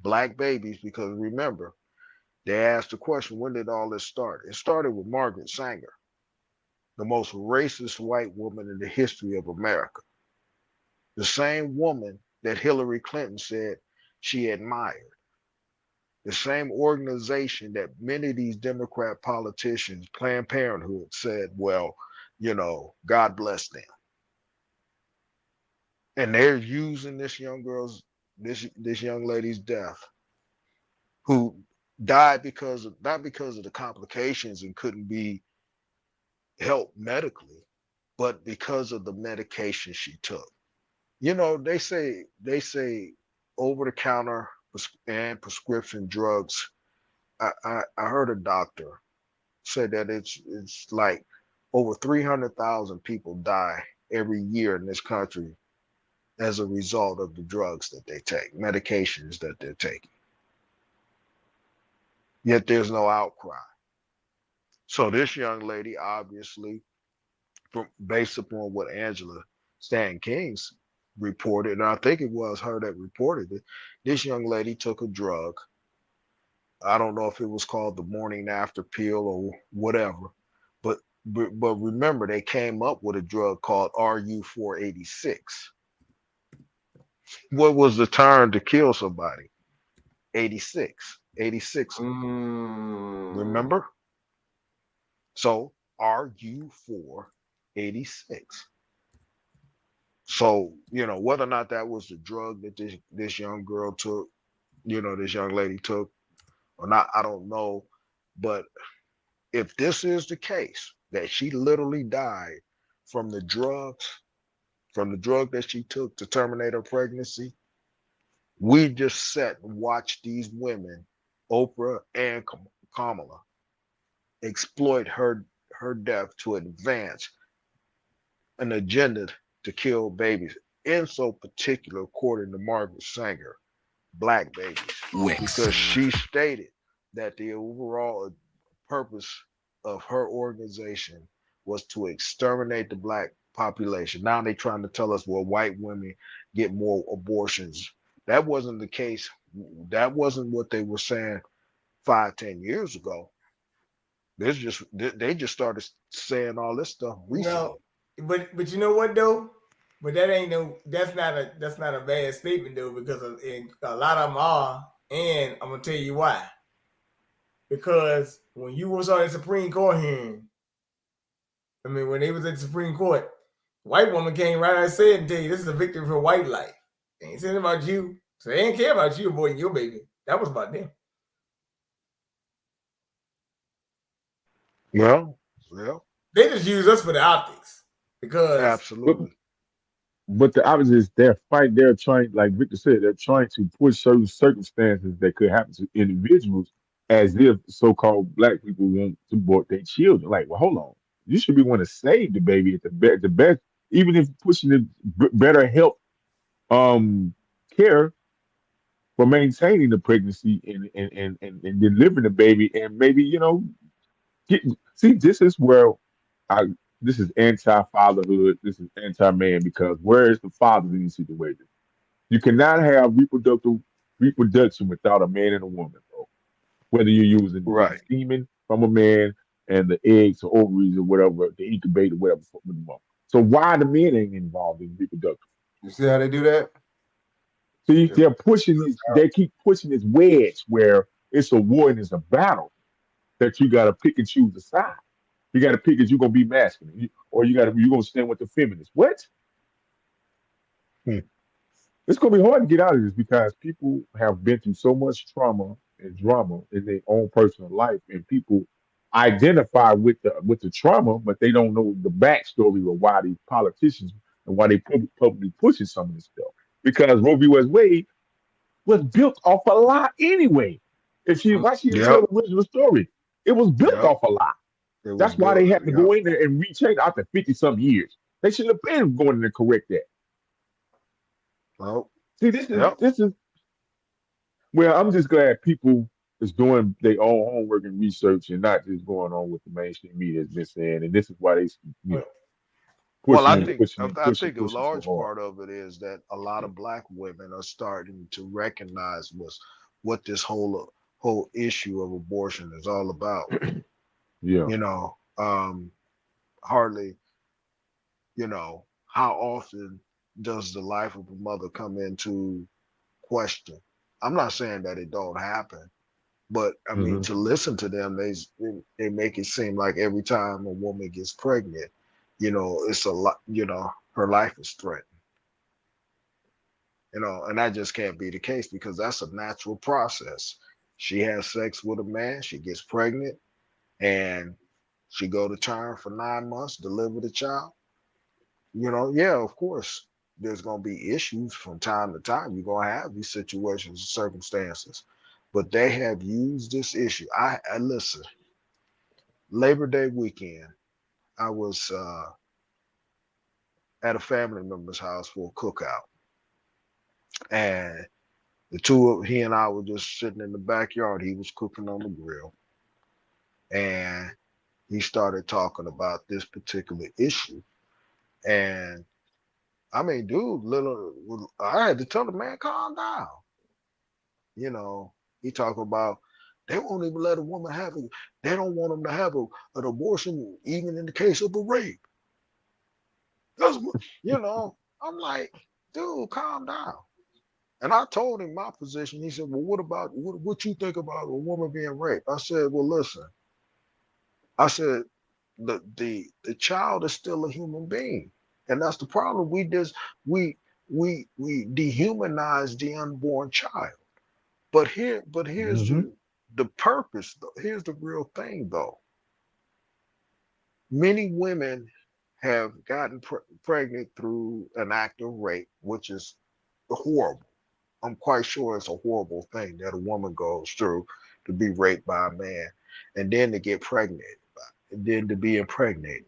Black babies. Because remember, they asked the question, when did all this start? It started with Margaret Sanger, the most racist white woman in the history of America. The same woman that Hillary Clinton said she admired. The same organization that many of these Democrat politicians, Planned Parenthood, said, well, you know, God bless them. And they're using this young lady's death, who died not because of the complications and couldn't be helped medically, but because of the medication she took. You know, they say over-the-counter and prescription drugs. I heard a doctor say that it's like over 300,000 people die every year in this country as a result of the drugs that they take, medications that they're taking. Yet there's no outcry. So this young lady, obviously, based upon what Angela Stanton King's reported, and I think it was her that reported it, this young lady took a drug. I don't know if it was called the morning after pill or whatever, but remember, they came up with a drug called RU486. What was the term to kill somebody? 86. 86. Remember? So are you for 86? So, whether or not that was the drug that this young girl took, this young lady took or not, I don't know. But if this is the case, that she literally died from the drug that she took to terminate her pregnancy, we just sat and watched these women, Oprah and Kamala, exploit her death to advance an agenda to kill babies, in so particular, according to Margaret Sanger, black babies, because she stated that the overall purpose of her organization was to exterminate the black population. Now they're trying to tell us, well, white women get more abortions. That wasn't the case. That wasn't what they were saying 5-10 years ago. They just started saying all this stuff recently. No, but you know what though? But that's not a bad statement though, because a lot of them are, and I'm gonna tell you why. Because when you was on the Supreme Court hearing, when they was at the Supreme Court, white woman came right out and said and tell you this is a victory for white life. They ain't saying about you. So they ain't care about you aborting your baby. That was about them. Well, they just use us for the optics because absolutely. But the opposite is they're trying, like Victor said, they're trying to push certain circumstances that could happen to individuals as if so-called black people want to abort their children. Like, well, hold on. You should be wanting to save the baby at the best, even if pushing the better help care for maintaining the pregnancy and delivering the baby, and maybe, this is where this is anti-fatherhood, this is anti-man, because where is the father in these situations? You cannot have reproduction without a man and a woman, bro. Whether you're using semen from a man and the eggs or ovaries or whatever, the incubator, whatever. So why the men ain't involved in reproduction? You see how they do that? See, they're pushing this. They keep pushing this wedge where it's a war and it's a battle that you got to pick and choose a side. You got to pick if you're gonna be masculine, or you're gonna stand with the feminists. What? It's gonna be hard to get out of this because people have been through so much trauma and drama in their own personal life, and people identify with the trauma, but they don't know the backstory of why these politicians and why they publicly pushing some of this stuff. Because Roe v. Wade was built off a lie anyway. Why she didn't tell the original story? It was built off a lie. That's why they had to go in there and rechange after 50-some years. They should have been going in there to correct that. Well, see, this is well, I'm just glad people is doing their own homework and research and not just going on with the mainstream media has been saying. And this is why they I think a large part of it is that a lot of black women are starting to recognize what this whole issue of abortion is all about. Hardly, how often does the life of a mother come into question? I'm not saying that it don't happen, but I mean, to listen to them, they make it seem like every time a woman gets pregnant, it's a lot, her life is threatened. And that just can't be the case because that's a natural process. She has sex with a man, she gets pregnant, and she go to term for 9 months, deliver the child. Of course, there's going to be issues from time to time. You're going to have these situations and circumstances, but they have used this issue. I listen, Labor Day weekend, I was at a family member's house for a cookout, and he and I were just sitting in the backyard. He was cooking on the grill, and he started talking about this particular issue. And I mean, dude, I had to tell the man, calm down. He talked about they won't even let a woman have it. They don't want them to have an abortion, even in the case of a rape. I'm like, dude, calm down. And I told him my position. He said, well, what you think about a woman being raped? I said, well, listen, I said, the child is still a human being. And that's the problem. We dehumanize the unborn child. But here's the purpose though. Here's the real thing though. Many women have gotten pregnant through an act of rape, which is horrible. I'm quite sure it's a horrible thing that a woman goes through to be raped by a man and then to get pregnant and then to be impregnated.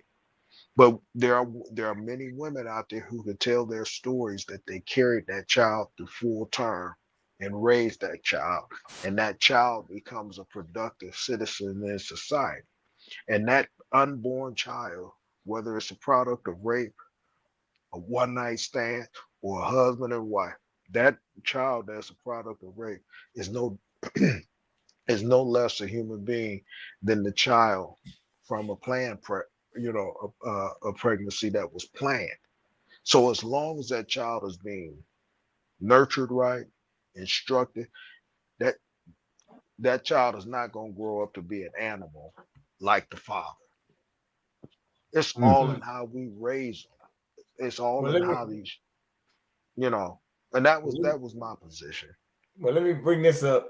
But there are many women out there who can tell their stories that they carried that child to full term and raised that child, and that child becomes a productive citizen in society. And that unborn child, whether it's a product of rape, a one-night stand, or a husband and wife, that child that's a product of rape is no is no less a human being than the child from a planned a pregnancy that was planned. So as long as that child is being nurtured right, instructed, that child is not going to grow up to be an animal like the father. It's all in how we raise them. It's all in how these, and that was my position. Well, let me bring this up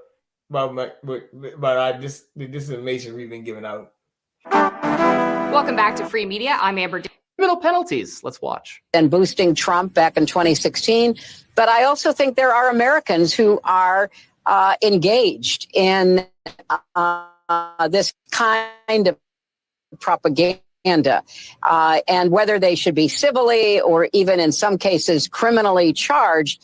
about this information we've been giving out. Welcome back to Free Media. I'm Amber. Criminal penalties. Let's watch. And boosting Trump back in 2016. But I also think there are Americans who are engaged in this kind of propaganda. And whether they should be civilly or even in some cases criminally charged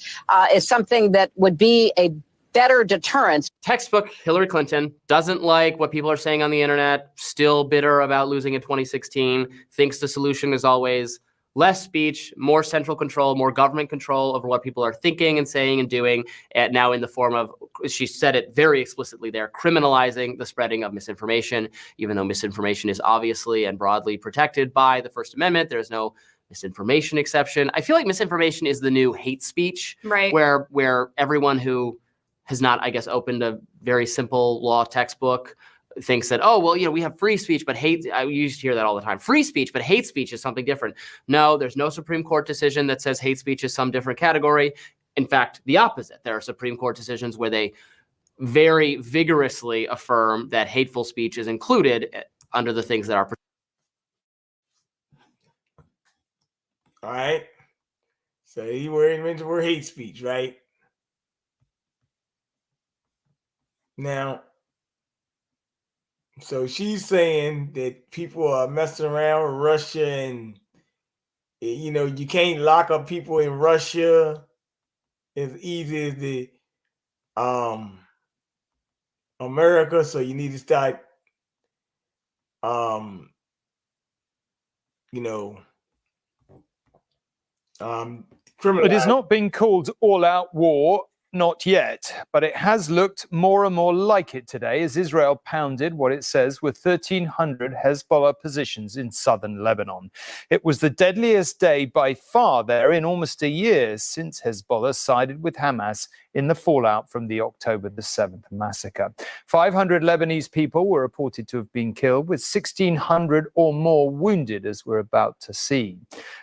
is something that would be a better deterrence. Textbook Hillary Clinton doesn't like what people are saying on the internet, still bitter about losing in 2016, thinks the solution is always less speech, more central control, more government control over what people are thinking and saying and doing, and now in the form of, she said it very explicitly there, criminalizing the spreading of misinformation, even though misinformation is obviously and broadly protected by the First Amendment. There's no misinformation exception. I feel like misinformation is the new hate speech, right? Where everyone who has not, I guess, opened a very simple law textbook thinks that, oh, well, we have free speech, but hate, I used to hear that all the time, free speech, but hate speech is something different. No, there's no Supreme Court decision that says hate speech is some different category. In fact, the opposite. There are Supreme Court decisions where they very vigorously affirm that hateful speech is included under the things that are. All right. So you were into the word hate speech, right? Now, so she's saying that people are messing around with Russia and, you can't lock up people in Russia as easy as the America. So you need to start, criminal. It has not been called all-out war, not yet, but it has looked more and more like it today as Israel pounded what it says were 1,300 Hezbollah positions in southern Lebanon. It was the deadliest day by far there in almost a year since Hezbollah sided with Hamas in the fallout from the October the 7th massacre. 500 Lebanese people were reported to have been killed, with 1,600 or more wounded, as we're about to see.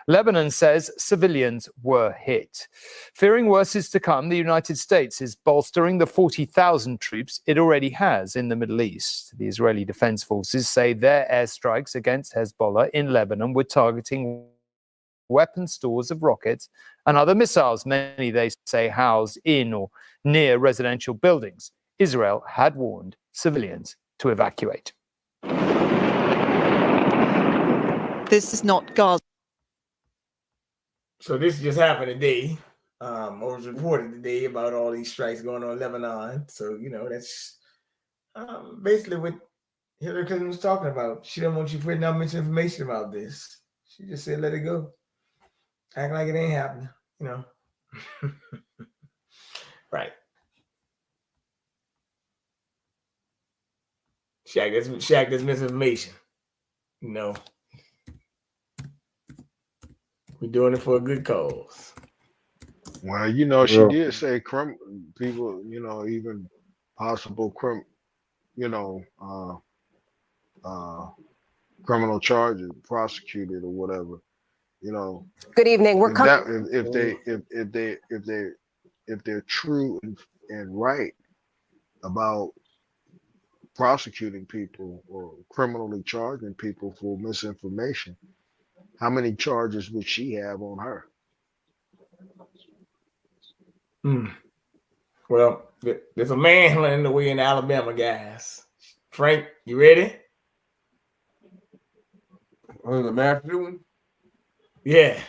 Lebanon says civilians were hit. Fearing worse is to come, the United States is bolstering the 40,000 troops it already has in the Middle East. The Israeli Defense Forces say their airstrikes against Hezbollah in Lebanon were targeting weapon stores of rockets and other missiles, many they say housed in or near residential buildings. Israel had warned civilians to evacuate. This is not Gaza. So this just happened today. It was reported today about all these strikes going on in Lebanon. So, that's basically what Hillary Clinton was talking about. She don't want you putting out misinformation about this. She just said, let it go. Act like it ain't happening, Right. Chak, that's misinformation. We're doing it for a good cause. Well, she did say people, even possible criminal charges, prosecuted or whatever. Good evening. We're If they're true and right about prosecuting people or criminally charging people for misinformation, how many charges would she have on her? Well, there's a manhunt in the way in Alabama, guys. Frank, you ready? The mass shooting? Yeah.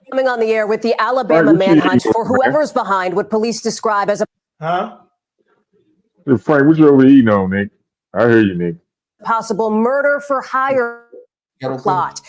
coming on the air with the Alabama manhunt for whoever's behind what police describe as a Hey, Frank, what you over eating on, Nick? I hear you, Nick. possible murder for hire plot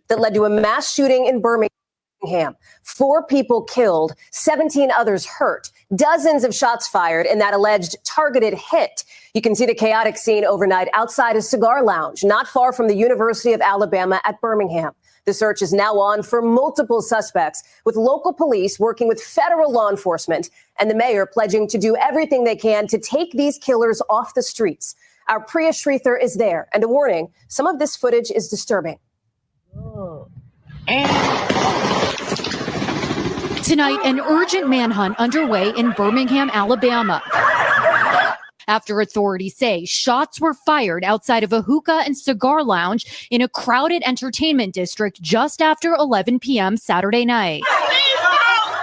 that led to a mass shooting in Birmingham. 4 people killed, 17 others hurt, dozens of shots fired in that alleged targeted hit. You can see the chaotic scene overnight outside a cigar lounge not far from the University of Alabama at Birmingham. The search is now on for multiple suspects, with local police working with federal law enforcement and the mayor pledging to do everything they can to take these killers off the streets. Our Priya Shrithar is there, and a warning, some of this footage is disturbing. Tonight, an urgent manhunt underway in Birmingham, Alabama, after authorities say shots were fired outside of a hookah and cigar lounge in a crowded entertainment district just after 11 p.m. Saturday night.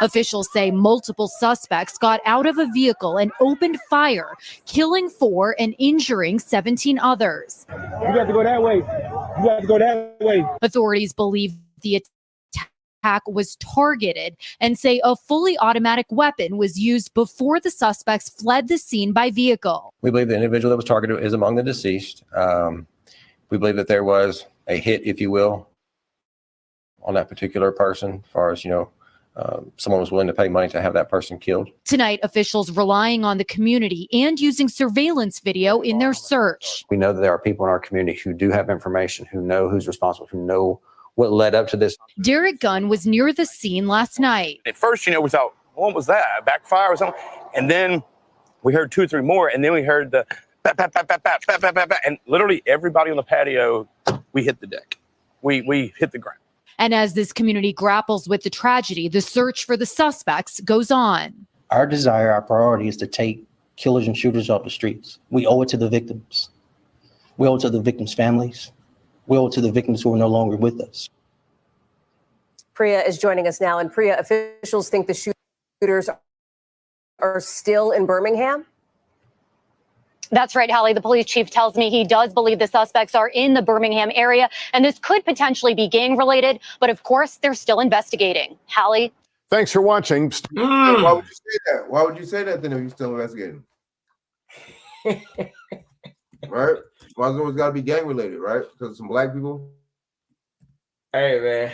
Officials say multiple suspects got out of a vehicle and opened fire, killing 4 and injuring 17 others. You got to go that way. You got to go that way. Authorities believe the attack was targeted and say a fully automatic weapon was used before the suspects fled the scene by vehicle. We believe the individual that was targeted is among the deceased. We believe that there was a hit, if you will, on that particular person, as far as, someone was willing to pay money to have that person killed. Tonight, officials relying on the community and using surveillance video in their search. We know that there are people in our community who do have information, who know who's responsible, who know what led up to this. Derek Gunn was near the scene last night. At first, we thought, what was that? A backfire or something? And then we heard 2 or 3 more, and then we heard the bap, bap, bap, bap, bap, bap, bap, bap, bap, and literally everybody on the patio, we hit the deck. We hit the ground. And as this community grapples with the tragedy, the search for the suspects goes on. Our desire, our priority is to take killers and shooters off the streets. We owe it to the victims. We owe it to the victims' families. We owe it to the victims who are no longer with us. Priya is joining us now, and Priya, officials think the shooters are still in Birmingham? That's right, Hallie. The police chief tells me he does believe the suspects are in the Birmingham area, and this could potentially be gang-related, but of course, they're still investigating. Hallie? Thanks for watching. Why would you say that? Why would you say that then if you're still investigating? Right? Why it's got to be gang related, right? Because some black people. Hey, man.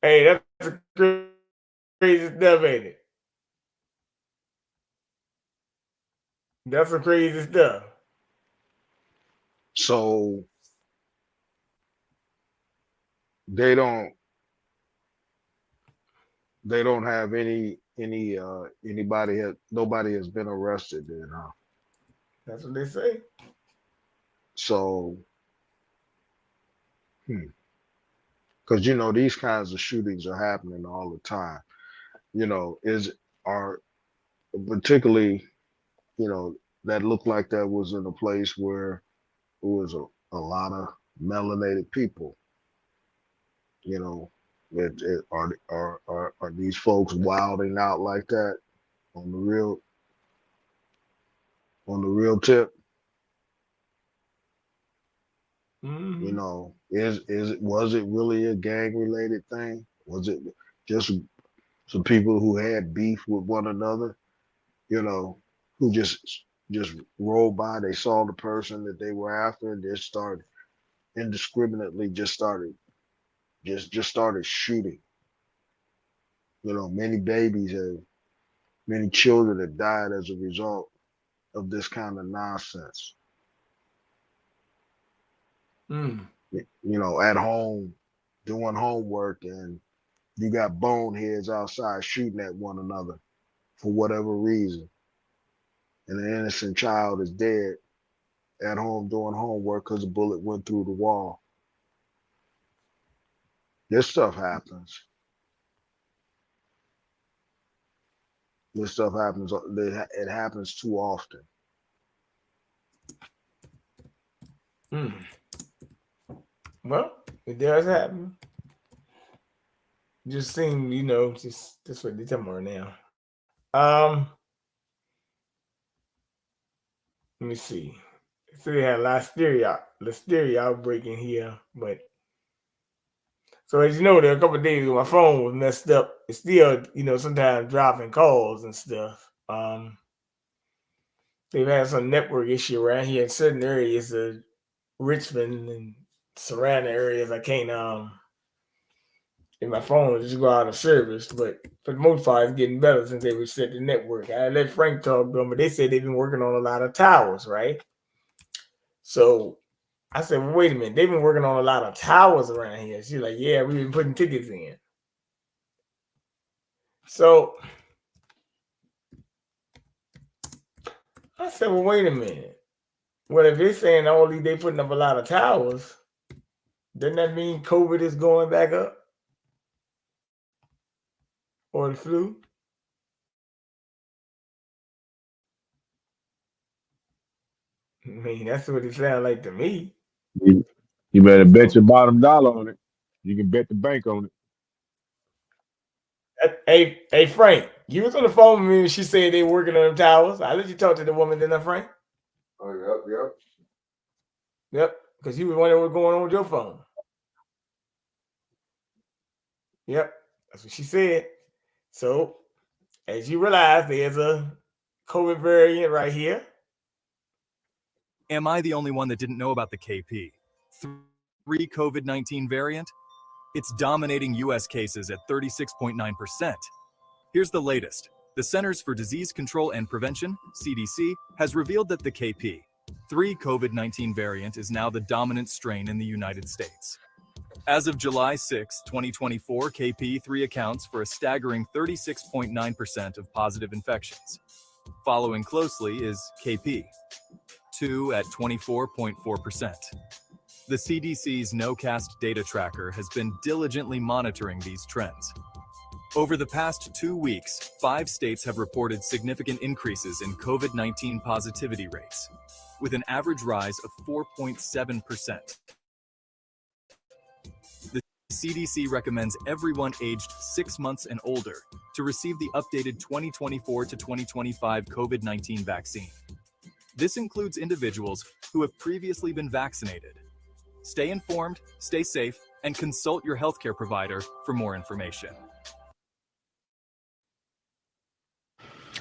Hey, that's crazy stuff, ain't it? That's some crazy stuff. So they don't have nobody has been arrested then, huh? That's what they say. So because these kinds of shootings are happening all the time. Are particularly that looked like that was in a place where it was a lot of melanated people. Are these folks wilding out like that on the real tip? Was it really a gang related thing? Was it just some people who had beef with one another, who just rolled by, they saw the person that they were after and just started indiscriminately started shooting. Many children have died as a result of this kind of nonsense. At home, doing homework, and you got boneheads outside shooting at one another for whatever reason. And an innocent child is dead at home doing homework because a bullet went through the wall. This stuff happens. This stuff happens. It happens too often. Well, it does happen. Just seem, just that's what they're talking about now. Let me see. So they had listeria outbreak in here, but so as you know, there a couple of days ago, my phone was messed up. It's still, sometimes dropping calls and stuff. They've had some network issue around here in certain areas of Richmond and surrounding areas. I can't and my phone will just go out of service, but for the most part, it's getting better since they reset the network. I let Frank talk to them, but they said they've been working on a lot of towers, right? So I said, well, wait a minute, they've been working on a lot of towers around here. She's like, yeah, we've been putting tickets in. So I said, well, wait a minute. Well, if they're saying only they putting up a lot of towers, doesn't that mean COVID is going back up? Or the flu? I mean, that's what it sounds like to me. You better bet your bottom dollar on it. You can bet the bank on it. Hey, Frank, you was on the phone with me when she said they working on the towers. I let you talk to the woman, didn't I, Frank? Oh, yep. Yep, because you was wondering what's going on with your phone. Yep, that's what she said. So, as you realize, there's a COVID variant right here. Am I the only one that didn't know about the KP? 3 COVID-19 variant? It's dominating US cases at 36.9%. Here's the latest. The Centers for Disease Control and Prevention, CDC, has revealed that the KP, 3 COVID-19 variant is now the dominant strain in the United States. As of July 6, 2024, KP3 accounts for a staggering 36.9% of positive infections. Following closely is KP, 2 at 24.4%. The CDC's No-Cast data tracker has been diligently monitoring these trends. Over the past 2 weeks, 5 states have reported significant increases in COVID-19 positivity rates, with an average rise of 4.7%. The CDC recommends everyone aged 6 months and older to receive the updated 2024 to 2025 COVID-19 vaccine. This includes individuals who have previously been vaccinated. Stay informed, stay safe, and consult your healthcare provider for more information.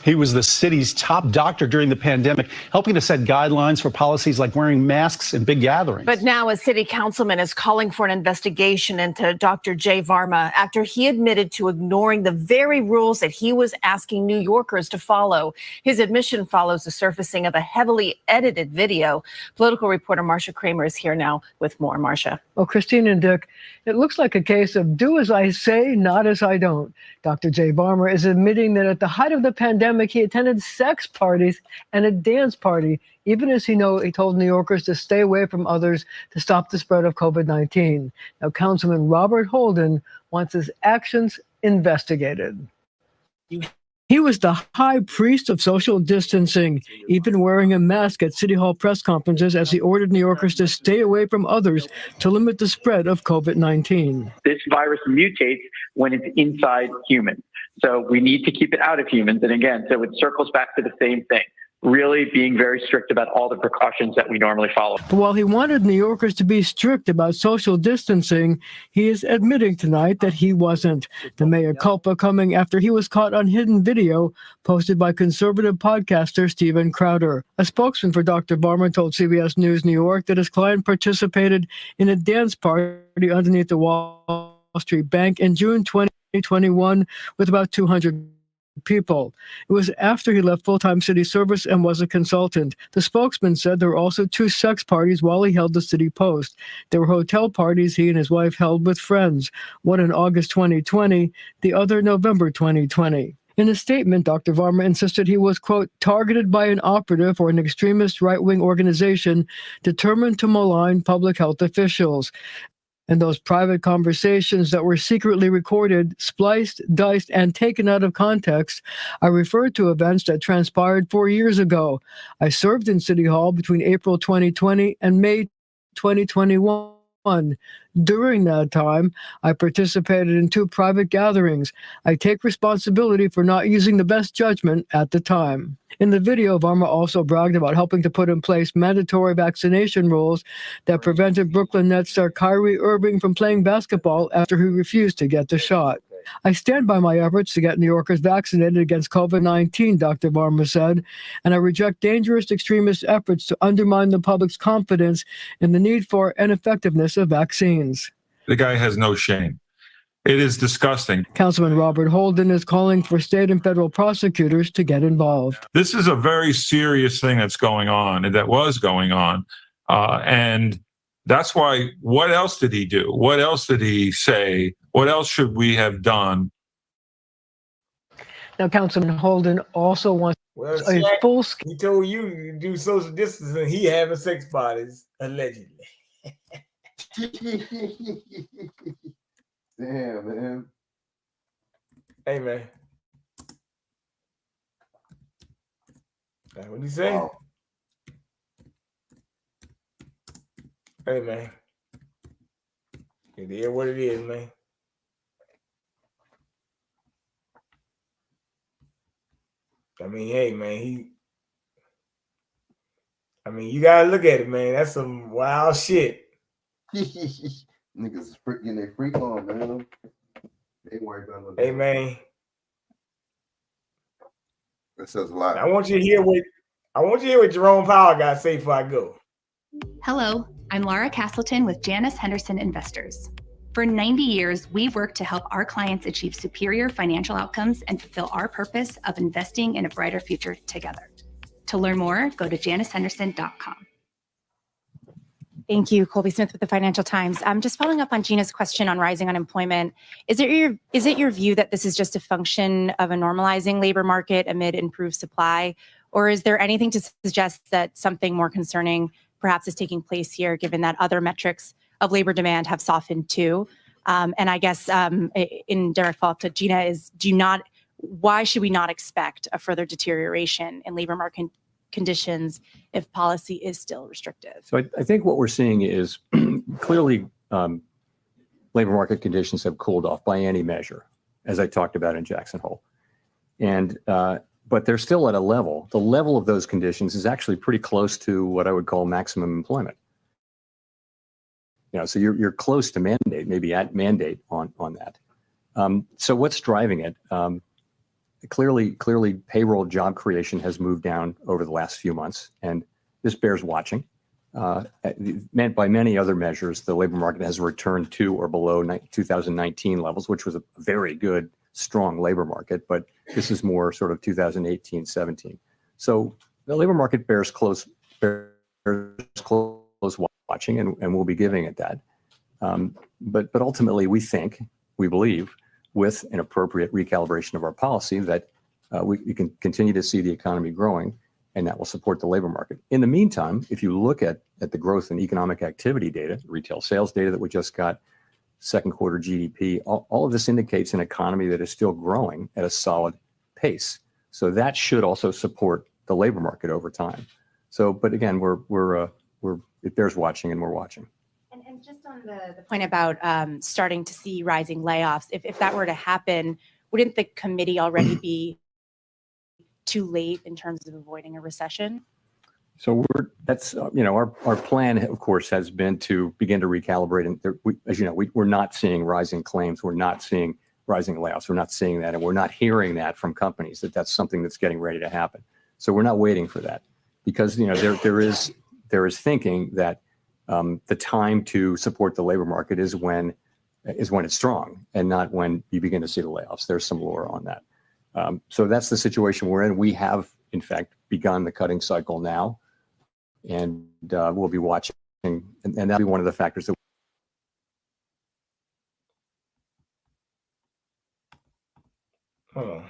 He was the city's top doctor during the pandemic, helping to set guidelines for policies like wearing masks in big gatherings. But now a city councilman is calling for an investigation into Dr. Jay Varma after he admitted to ignoring the very rules that he was asking New Yorkers to follow. His admission follows the surfacing of a heavily edited video. Political reporter Marcia Kramer is here now with more. Marcia. Well, Christine and Dick, it looks like a case of do as I say, not as I don't. Dr. Jay Varma is admitting that at the height of the pandemic, he attended sex parties and a dance party, even as he told New Yorkers to stay away from others to stop the spread of COVID-19. Now, Councilman Robert Holden wants his actions investigated. He was the high priest of social distancing, even wearing a mask at City Hall press conferences as he ordered New Yorkers to stay away from others to limit the spread of COVID-19. This virus mutates when it's inside humans. So we need to keep it out of humans. And again, so it circles back to the same thing, really being very strict about all the precautions that we normally follow. But while he wanted New Yorkers to be strict about social distancing, he is admitting tonight that he wasn't. The mea culpa coming after he was caught on hidden video posted by conservative podcaster Steven Crowder. A spokesman for Dr. Varma told CBS News New York that his client participated in a dance party underneath the Wall Street Bank in June 2021 with about 200 people. It was after he left full-time city service and was a consultant. The spokesman said there were also 2 sex parties while he held the city post. There were hotel parties he and his wife held with friends, one in August 2020, the other November 2020. In a statement, Dr. Varma insisted he was, quote, targeted by an operative or an extremist right-wing organization determined to malign public health officials. And those private conversations that were secretly recorded, spliced, diced, and taken out of context are referred to events that transpired 4 years ago. I served in City Hall between April 2020 and May 2021. During that time, I participated in 2 private gatherings. I take responsibility for not using the best judgment at the time. In the video, Varma also bragged about helping to put in place mandatory vaccination rules that prevented Brooklyn Nets star Kyrie Irving from playing basketball after he refused to get the shot. I stand by my efforts to get New Yorkers vaccinated against COVID-19, Dr. Varma said, and I reject dangerous extremist efforts to undermine the public's confidence in the need for and effectiveness of vaccines. The guy has no shame. It is disgusting. Councilman Robert Holden is calling for state and federal prosecutors to get involved. This is a very serious thing that's going on and that was going on. And that's why, what else did he do? What else did he say? What else should we have done? Now, Councilman Holden also wants a Chak, full. he told you to do social distancing. He having sex parties, allegedly. Damn, man. Hey, man. What do you say? Wow. Hey, man. It is what it is, man. I mean, hey, man, you gotta look at it, man. That's some wild shit. Niggas getting their freak on, man. They ain't worried about no. Hey, man. That says a lot. I want you to hear what Jerome Powell got to say before I go. Hello, I'm Laura Castleton with Janus Henderson Investors. For 90 years, we've worked to help our clients achieve superior financial outcomes and fulfill our purpose of investing in a brighter future together. To learn more, go to janushenderson.com. Thank you, Colby Smith with the Financial Times. I'm just following up on Gina's question on rising unemployment. Is it your view that this is just a function of a normalizing labor market amid improved supply, or is there anything to suggest that something more concerning perhaps is taking place here, given that other metrics of labor demand have softened too? And I guess in direct follow-up to Gina is, why should we not expect a further deterioration in labor market conditions if policy is still restrictive? So I think what we're seeing is clearly labor market conditions have cooled off by any measure, as I talked about in Jackson Hole. And but they're still at a level. The level of those conditions is actually pretty close to what I would call maximum employment. So you're close to mandate, maybe at mandate on that. So what's driving it? Clearly, payroll job creation has moved down over the last few months, and this bears watching. Meant by many other measures, the labor market has returned to or below 2019 levels, which was a very good, strong labor market. But this is more sort of 2018, 17. So the labor market bears close watching, and we'll be giving it that. But ultimately, we believe, with an appropriate recalibration of our policy, that we can continue to see the economy growing, and that will support the labor market. In the meantime, if you look at the growth in economic activity data, retail sales data that we just got, second quarter GDP, all of this indicates an economy that is still growing at a solid pace. So that should also support the labor market over time. So, but again, it bears watching, and we're watching. And just on the point about starting to see rising layoffs, if that were to happen, wouldn't the committee already be too late in terms of avoiding a recession? So our plan, of course, has been to begin to recalibrate. And as you know, we're not seeing rising claims. We're not seeing rising layoffs. We're not seeing that. And we're not hearing that from companies that that's something that's getting ready to happen. So we're not waiting for that, because there is thinking that the time to support the labor market is when it's strong, and not when you begin to see the layoffs. There's some lore on that. So that's the situation we're in. We have, in fact, begun the cutting cycle now, and we'll be watching, and that'll be one of the factors that. Hold on.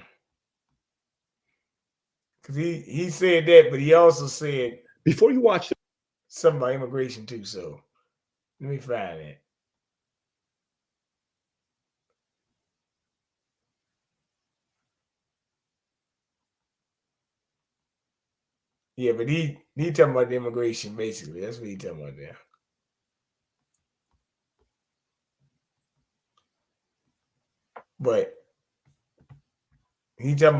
Because he said that, but he also said before you watch something about immigration too. So let me find it. Yeah, but he talking about the immigration basically. That's what he talking about there. But he's talking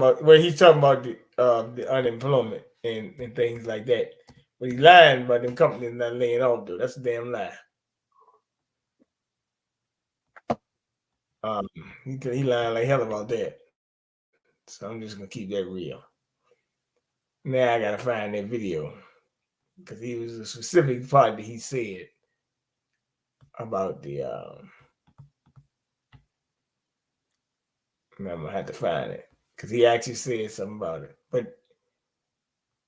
about the unemployment and things like that. But he's lying about them companies not laying off though. That's a damn lie. He lying like hell about that. So I'm just gonna keep that real. Now I gotta find that video because he was a specific part that he said about the. I'm gonna have to find it because he actually said something about it. But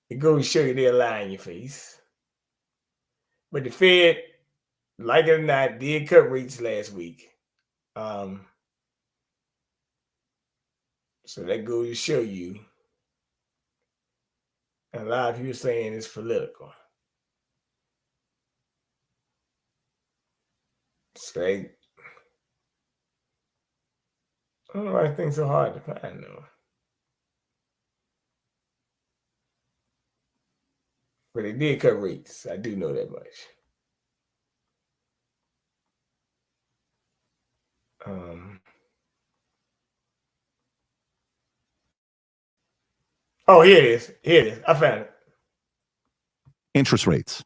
it goes to show you they're lying in your face. But the Fed, like it or not, did cut rates last week. So that goes to show you. A lot of people saying it's political. So I don't know why things so hard to find though. But they did cut rates. I do know that much. Oh, here it is. Here it is. I found it. interest rates.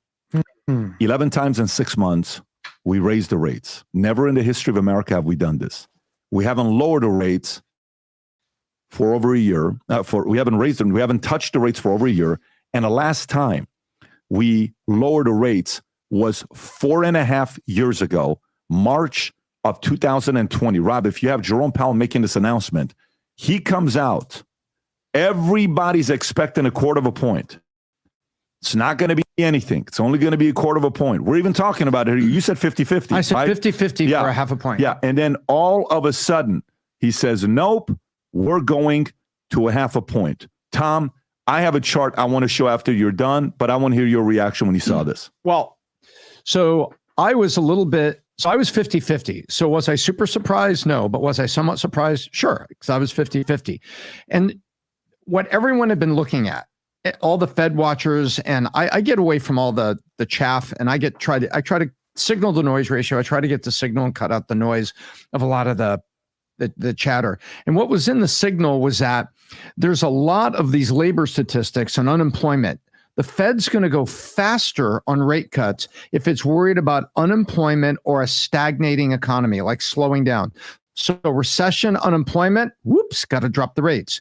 11 times in 6 months, we raised the rates. Never in the history of America have we done this. We haven't lowered the rates for over a year. We haven't raised them. We haven't touched the rates for over a year. And the last time we lowered the rates was 4.5 years ago, March of 2020. Rob, if you have Jerome Powell making this announcement, he comes out. Everybody's expecting a quarter of a point. It's not going to be anything. It's only going to be a quarter of a point. We're even talking about it. You said 50-50. I said right? 50-50 for a half a point. Yeah. And then all of a sudden, he says, nope, we're going to a half a point. Tom, I have a chart I want to show after you're done, but I want to hear your reaction when you saw this. Well, so I was a little bit, so I was 50-50. So was I super surprised? No. But was I somewhat surprised? Sure, because I was 50-50. And what everyone had been looking at, all the Fed watchers, and I get away from all the chaff, and I try to signal the noise ratio. I try to get the signal and cut out the noise of a lot of the chatter. And what was in the signal was that there's a lot of these labor statistics and unemployment. The Fed's going to go faster on rate cuts if it's worried about unemployment or a stagnating economy, like slowing down. So recession, unemployment, whoops, got to drop the rates.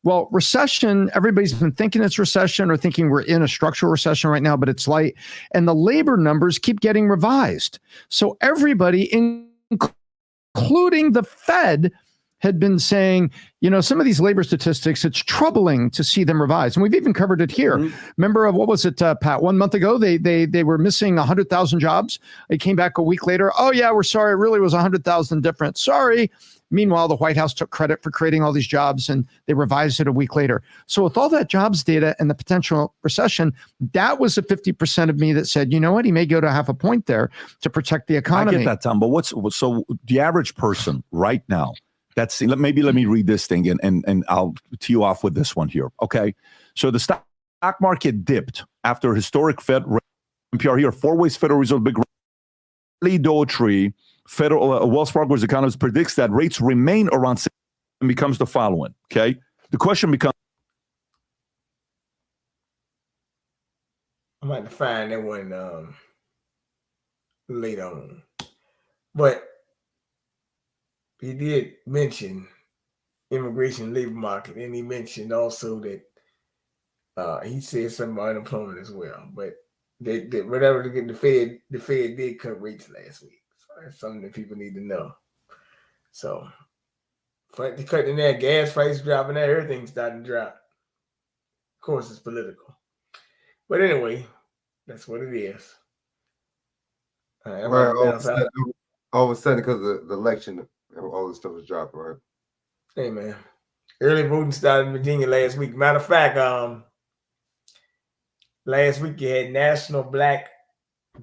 Well, recession, everybody's been thinking it's recession or thinking we're in a structural recession right now, but it's light. And the labor numbers keep getting revised. So everybody, including the Fed, had been saying, some of these labor statistics, it's troubling to see them revised. And we've even covered it here. Mm-hmm. Remember, what was it, Pat? 1 month ago, they were missing 100,000 jobs. They came back a week later. Oh, yeah, we're sorry. It really was 100,000 different. Sorry. Meanwhile, the White House took credit for creating all these jobs, and they revised it a week later. So with all that jobs data and the potential recession, that was the 50% of me that said, you know what, he may go to half a point there to protect the economy. I get that, Tom. But so the average person right now, maybe let me read this thing and I'll tee you off with this one here. Okay. So the stock market dipped after historic Fed NPR here, 4 ways Federal Reserve big Dougherty, Federal Wells Fargo's economist predicts that rates remain around 6 and becomes the following. Okay. The question becomes. I might find that one later on. But he did mention immigration labor market, and he mentioned also that he said something about unemployment as well. But the Fed did cut rates last week. So that's something that people need to know. So They cutting that gas price dropping, that everything's starting to drop. Of course, it's political. But anyway, that's what it is. All right, Right, all of a sudden, because of the election, all this stuff was dropping, right? Hey man, early voting started in Virginia last week. Matter of fact, last week you had National Black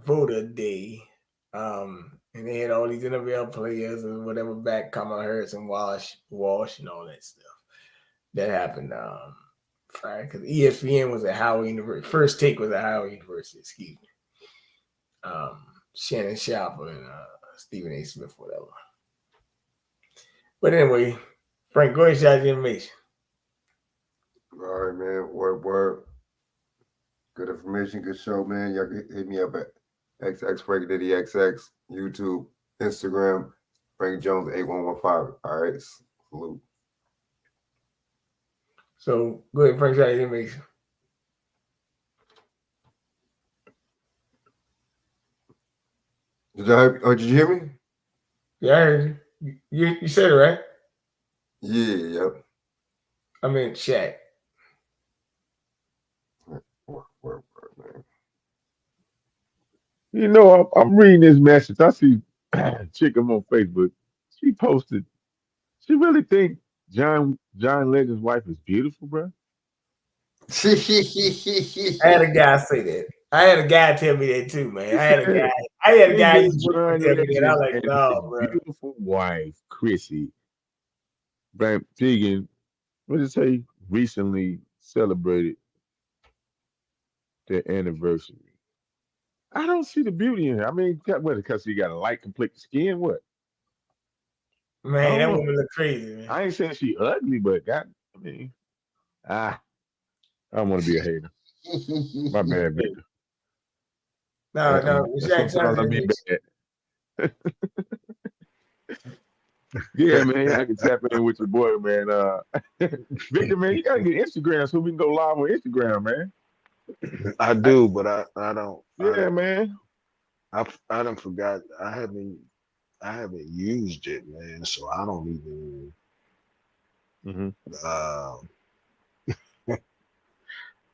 Voter Day, and they had all these NFL players and whatever back, Kamala Harris and Walsh and all that stuff. That happened Friday because ESPN was at Howard University. First Take was at Howard University. Excuse me. Shannon Sharp and Stephen A. Smith, whatever. But anyway, Frank, go ahead and share the information. All right, man. Word. Good information, good show, man. Y'all can hit me up at XX Frank Nitty XX, YouTube, Instagram, Frank Jones 8115. All right, salute. So go ahead, Frank, share the information. Did you hear me? Yeah, I heard you. You said it right. Yeah, yep. I mean, Shaq. Word, man. You know, I'm reading this message. I see chick on Facebook. She posted. She really think John Legend's wife is beautiful, bro. I had a guy say that. I had a guy tell me that too, man. I had a guy who tell me that. I was like, no, bro. Beautiful wife, Chrissy. Van Pigan, what did it say? Recently celebrated their anniversary. I don't see the beauty in her. I mean, what? Because she got a light, complexion skin. What? Man, that woman look crazy, man. I ain't saying she ugly, but I don't want to be a hater. My bad, Victor. No, sometimes I be bad. Yeah, man, I can tap in with your boy, man. Victor, man, you gotta get Instagram so we can go live on Instagram, man. I do, but I don't. Yeah, man. I done forgot. I haven't used it, man. So I don't even.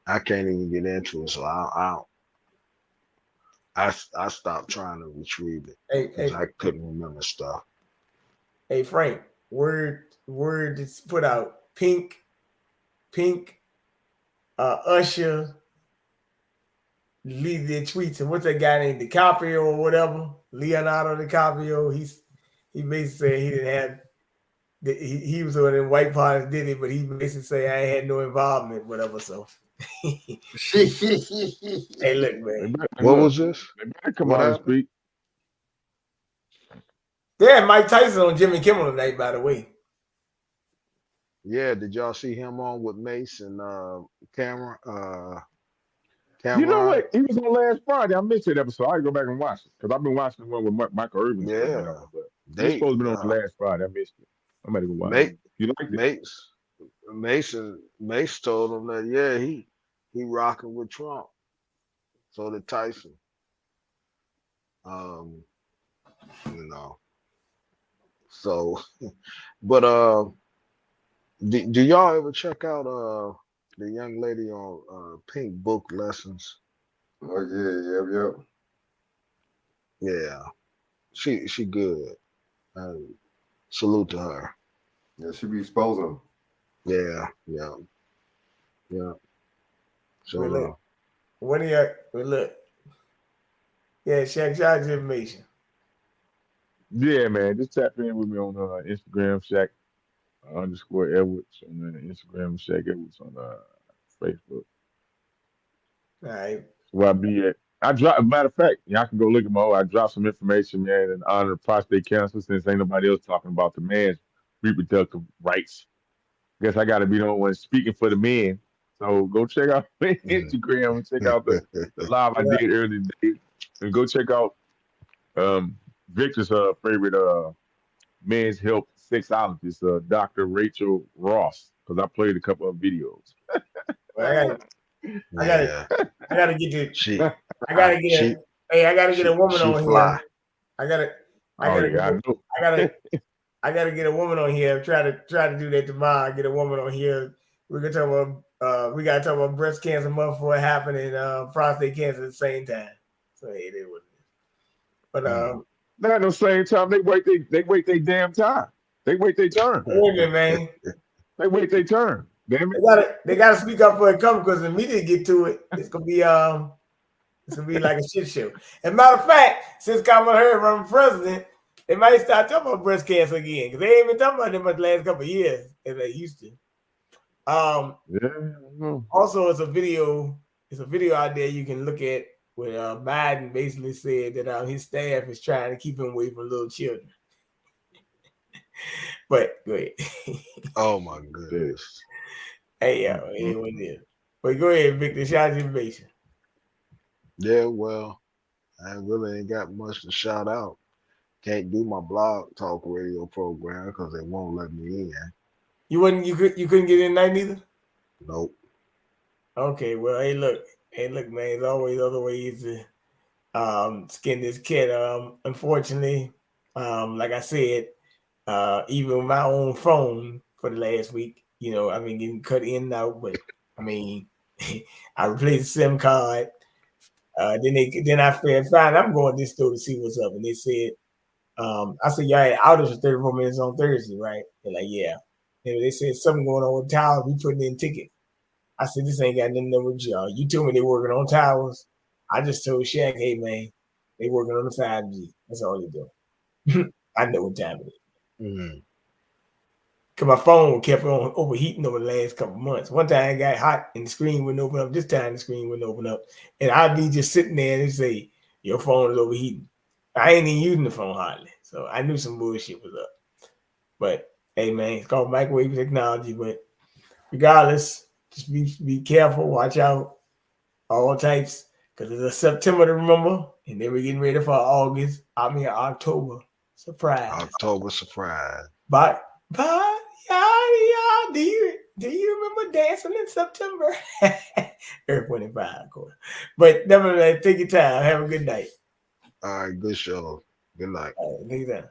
I can't even get into it. So I stopped trying to retrieve it because I couldn't remember stuff. Hey Frank, word is put out. Pink, Usher, leave their tweets, and what's that guy named DiCaprio or whatever? Leonardo DiCaprio. He basically said he didn't have. He was one of them white parties did it, but he basically say I ain't had no involvement, whatever. So, hey, look, man. What was this? Come on, speak. Yeah, Mike Tyson on Jimmy Kimmel tonight, by the way. Yeah, did y'all see him on with Mace and Cameron? You know what? He was on last Friday. I missed that episode. I gotta go back and watch it because I've been watching the one with Michael Irvin. Yeah, they supposed to be on last Friday. I missed it. I'm gonna go watch it. You like it? Mace told him that he rocking with Trump. So did Tyson. So, but do y'all ever check out the young lady on Pink Book Lessons? Oh yeah. She good. Salute to her. Yeah, she be exposing them. Yeah. So look. Yeah, Shaq, shout out to information. Yeah, man. Just tap in with me on Instagram, Shaq _Edwards on Instagram, Shaq Edwards on Facebook. All right. Where I be at. Matter of fact, y'all can go look at I dropped some information, man, in honor of prostate cancer since ain't nobody else talking about the man's reproductive rights. Guess I got to be the one speaking for the men. So go check out Instagram and check out the live I did earlier today. And go check out Victor's favorite men's health sexologist, Dr. Rachel Ross, because I played a couple of videos. Well, I gotta get you. I gotta get a woman on fly. here. I gotta I gotta get a woman on here. Try to do that tomorrow. Get a woman on here. We're gonna talk about we gotta talk about breast cancer month before it happened and prostate cancer at the same time. So it is what it is. But not at the same time. They wait their damn time. They wait their turn. Wait a minute, man. They wait their turn. Damn it. They gotta speak up for it coming because if we didn't get to it, it's gonna be like a shit show. As a matter of fact, since Kamala Harris running for president, they might start talking about breast cancer again because they ain't been talking about it much the last couple of years as they used to. Also, it's a video out there you can look at where Biden basically said that his staff is trying to keep him away from little children. But go ahead. Oh my goodness. Hey, anyone there? But go ahead, Victor. Shout out your information. Yeah, well, I really ain't got much to shout out. Can't do my blog talk radio program because they won't let me in. You couldn't get in tonight neither? Nope. Okay, well, hey, look, man, there's always other ways to skin this cat. Unfortunately, like I said, even with my own phone for the last week, I've been getting cut in and out, but I mean, I replaced the SIM card. Then I found I'm going to this store to see what's up, and they said, I said, y'all had outage for 34 minutes on Thursday, right? They're like, yeah. And they said something going on with towers. We putting in tickets. I said, this ain't got nothing to do with y'all. You told me they working on towers. I just told Shaq, hey man, they working on the 5G. That's all they do. I know what time it is. Mm-hmm. Cause my phone kept on overheating over the last couple of months. One time it got hot and the screen wouldn't open up. This time the screen wouldn't open up. And I'd be just sitting there and say, your phone is overheating. I ain't even using the phone hardly. So I knew some bullshit was up. But hey man, it's called microwave technology. But regardless, just be careful, watch out, all types. Because it's a September to remember. And then we're getting ready for October. Surprise. October surprise. But do you remember dancing in September? Earth 25, of course. But nevertheless, take your time. Have a good night. All right, good show. Good night. All right, take your time.